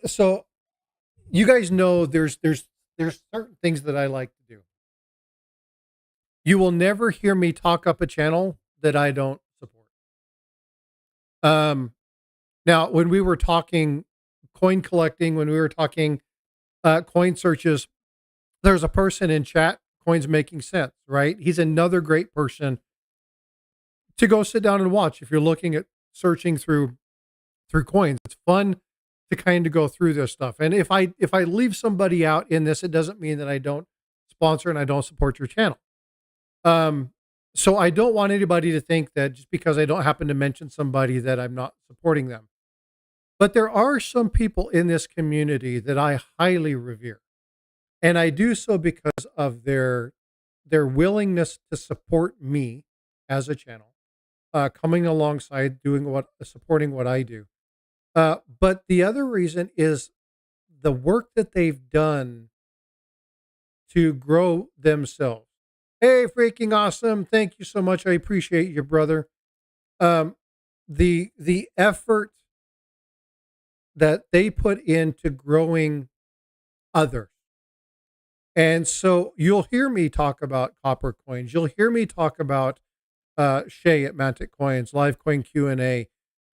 So you guys know there's certain things that I like to do. You will never hear me talk up a channel that I don't support. Now when we were talking coin collecting, when we were talking coin searches, there's a person in chat, Coins Making Sense, right? He's another great person to go sit down and watch if you're looking at searching through coins. It's fun to kind of go through this stuff. And if I leave somebody out in this, it doesn't mean that I don't sponsor and I don't support your channel. So I don't want anybody to think that just because I don't happen to mention somebody that I'm not supporting them. But there are some people in this community that I highly revere. And I do so because of their willingness to support me as a channel, coming alongside supporting what I do. But the other reason is the work that they've done to grow themselves. Hey, freaking awesome! Thank you so much. I appreciate you, brother. Um, the effort that they put into growing others. And so you'll hear me talk about copper coins. You'll hear me talk about Shay at Mantic Coins, Live Coin Q&A.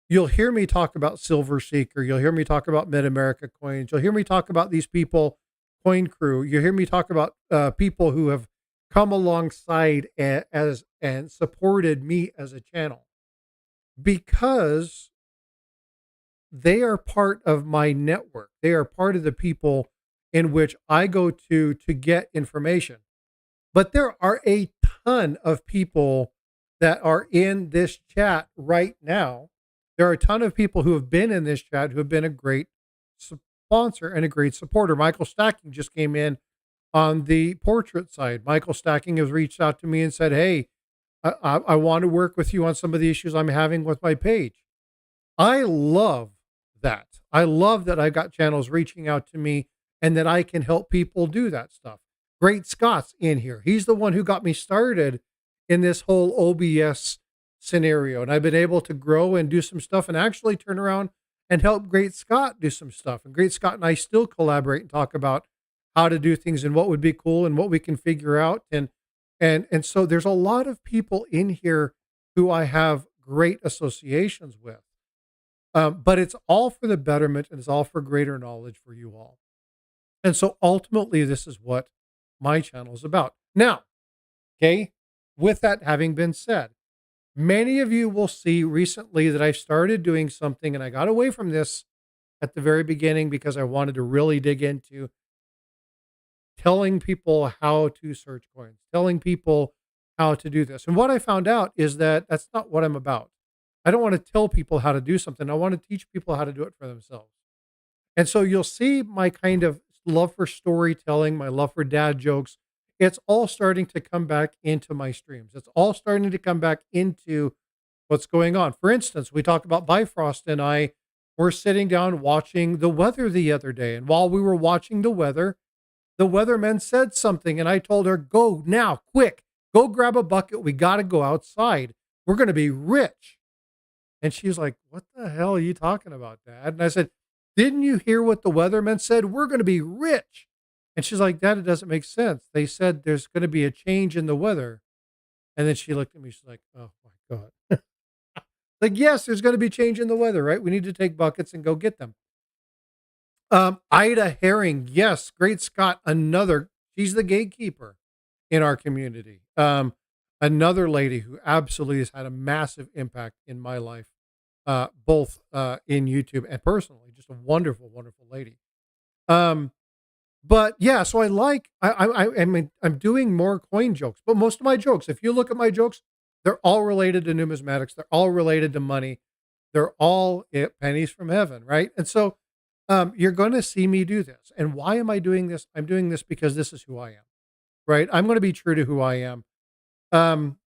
You'll hear me talk about Silver Seeker. You'll hear me talk about Mid America Coins. You'll hear me talk about these people, Coin Crew. You'll hear me talk about people who have come alongside and supported me as a channel because they are part of my network. They are part of the people in which I go to get information. But there are a ton of people that are in this chat right now. There are a ton of people who have been in this chat who have been a great sponsor and a great supporter. Michael Stacking just came in on the portrait side. Michael Stacking has reached out to me and said, hey, I want to work with you on some of the issues I'm having with my page. I love that. I love that I've got channels reaching out to me and that I can help people do that stuff. Great Scott's in here. He's the one who got me started in this whole OBS scenario. And I've been able to grow and do some stuff and actually turn around and help Great Scott do some stuff. And Great Scott and I still collaborate and talk about how to do things and what would be cool and what we can figure out. And so there's a lot of people in here who I have great associations with. But it's all for the betterment and it's all for greater knowledge for you all. And so ultimately, this is what my channel is about. Now, okay, with that having been said, many of you will see recently that I started doing something and I got away from this at the very beginning because I wanted to really dig into telling people how to search coins, telling people how to do this. And what I found out is that that's not what I'm about. I don't want to tell people how to do something. I want to teach people how to do it for themselves. And so you'll see my kind of love for storytelling, my love for dad jokes. It's all starting to come back into my streams. It's all starting to come back into what's going on. For instance, we talked about Bifrost and I were sitting down watching the weather the other day. And while we were watching the weatherman said something and I told her, go now, quick, go grab a bucket. We got to go outside. We're going to be rich. And she's like, what the hell are you talking about, Dad? And I said, didn't you hear what the weatherman said? We're going to be rich. And she's like, Dad, it doesn't make sense. They said there's going to be a change in the weather. And then she looked at me. She's like, oh my God. Like, yes, there's going to be change in the weather, right? We need to take buckets and go get them. Ida Herring. Yes. Great Scott. She's the gatekeeper in our community. Another lady who absolutely has had a massive impact in my life. Both in YouTube and personally, just a wonderful, wonderful lady. But yeah, so I'm doing more coin jokes, but most of my jokes, if you look at my jokes, they're all related to numismatics. They're all related to money. They're all pennies from heaven, right? And so you're going to see me do this. And why am I doing this? I'm doing this because this is who I am, right? I'm going to be true to who I am.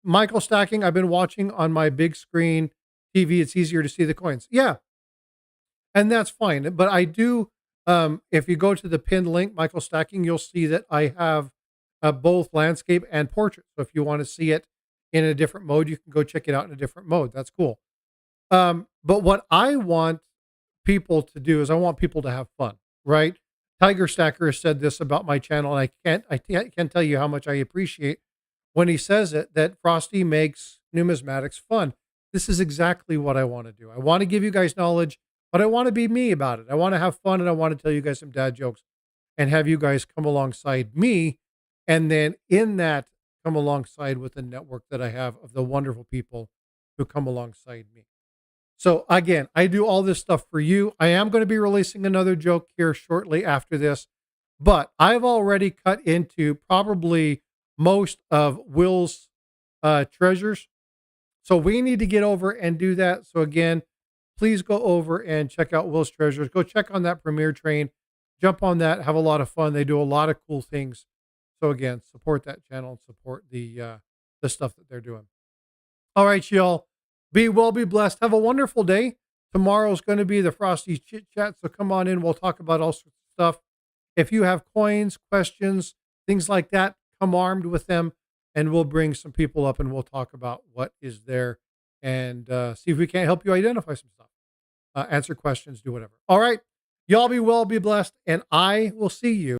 Michael Stacking, I've been watching on my big screen TV. It's easier to see the coins. Yeah. And that's fine. But I do, if you go to the pinned link, Michael Stacking, you'll see that I have both landscape and portrait. So if you want to see it in a different mode, you can go check it out in a different mode. That's cool. But what I want people to do is I want people to have fun, right? Tiger Stacker has said this about my channel. And I can't tell you how much I appreciate when he says it, that Frosty makes numismatics fun. This is exactly what I want to do. I want to give you guys knowledge, but I want to be me about it. I want to have fun and I want to tell you guys some dad jokes and have you guys come alongside me. And then in that, come alongside with the network that I have of the wonderful people who come alongside me. So again, I do all this stuff for you. I am going to be releasing another joke here shortly after this, but I've already cut into probably most of Will's treasures. So we need to get over and do that. So again, please go over and check out Will's Treasures. Go check on that Premier train. Jump on that. Have a lot of fun. They do a lot of cool things. So again, support that channel and support the stuff that they're doing. All right, y'all. Be well, be blessed. Have a wonderful day. Tomorrow's going to be the Frosty Chit Chat. So come on in. We'll talk about all sorts of stuff. If you have coins, questions, things like that, come armed with them, and we'll bring some people up and we'll talk about what is there and see if we can't help you identify some stuff. Answer questions, do whatever. All right. Y'all be well, be blessed, and I will see you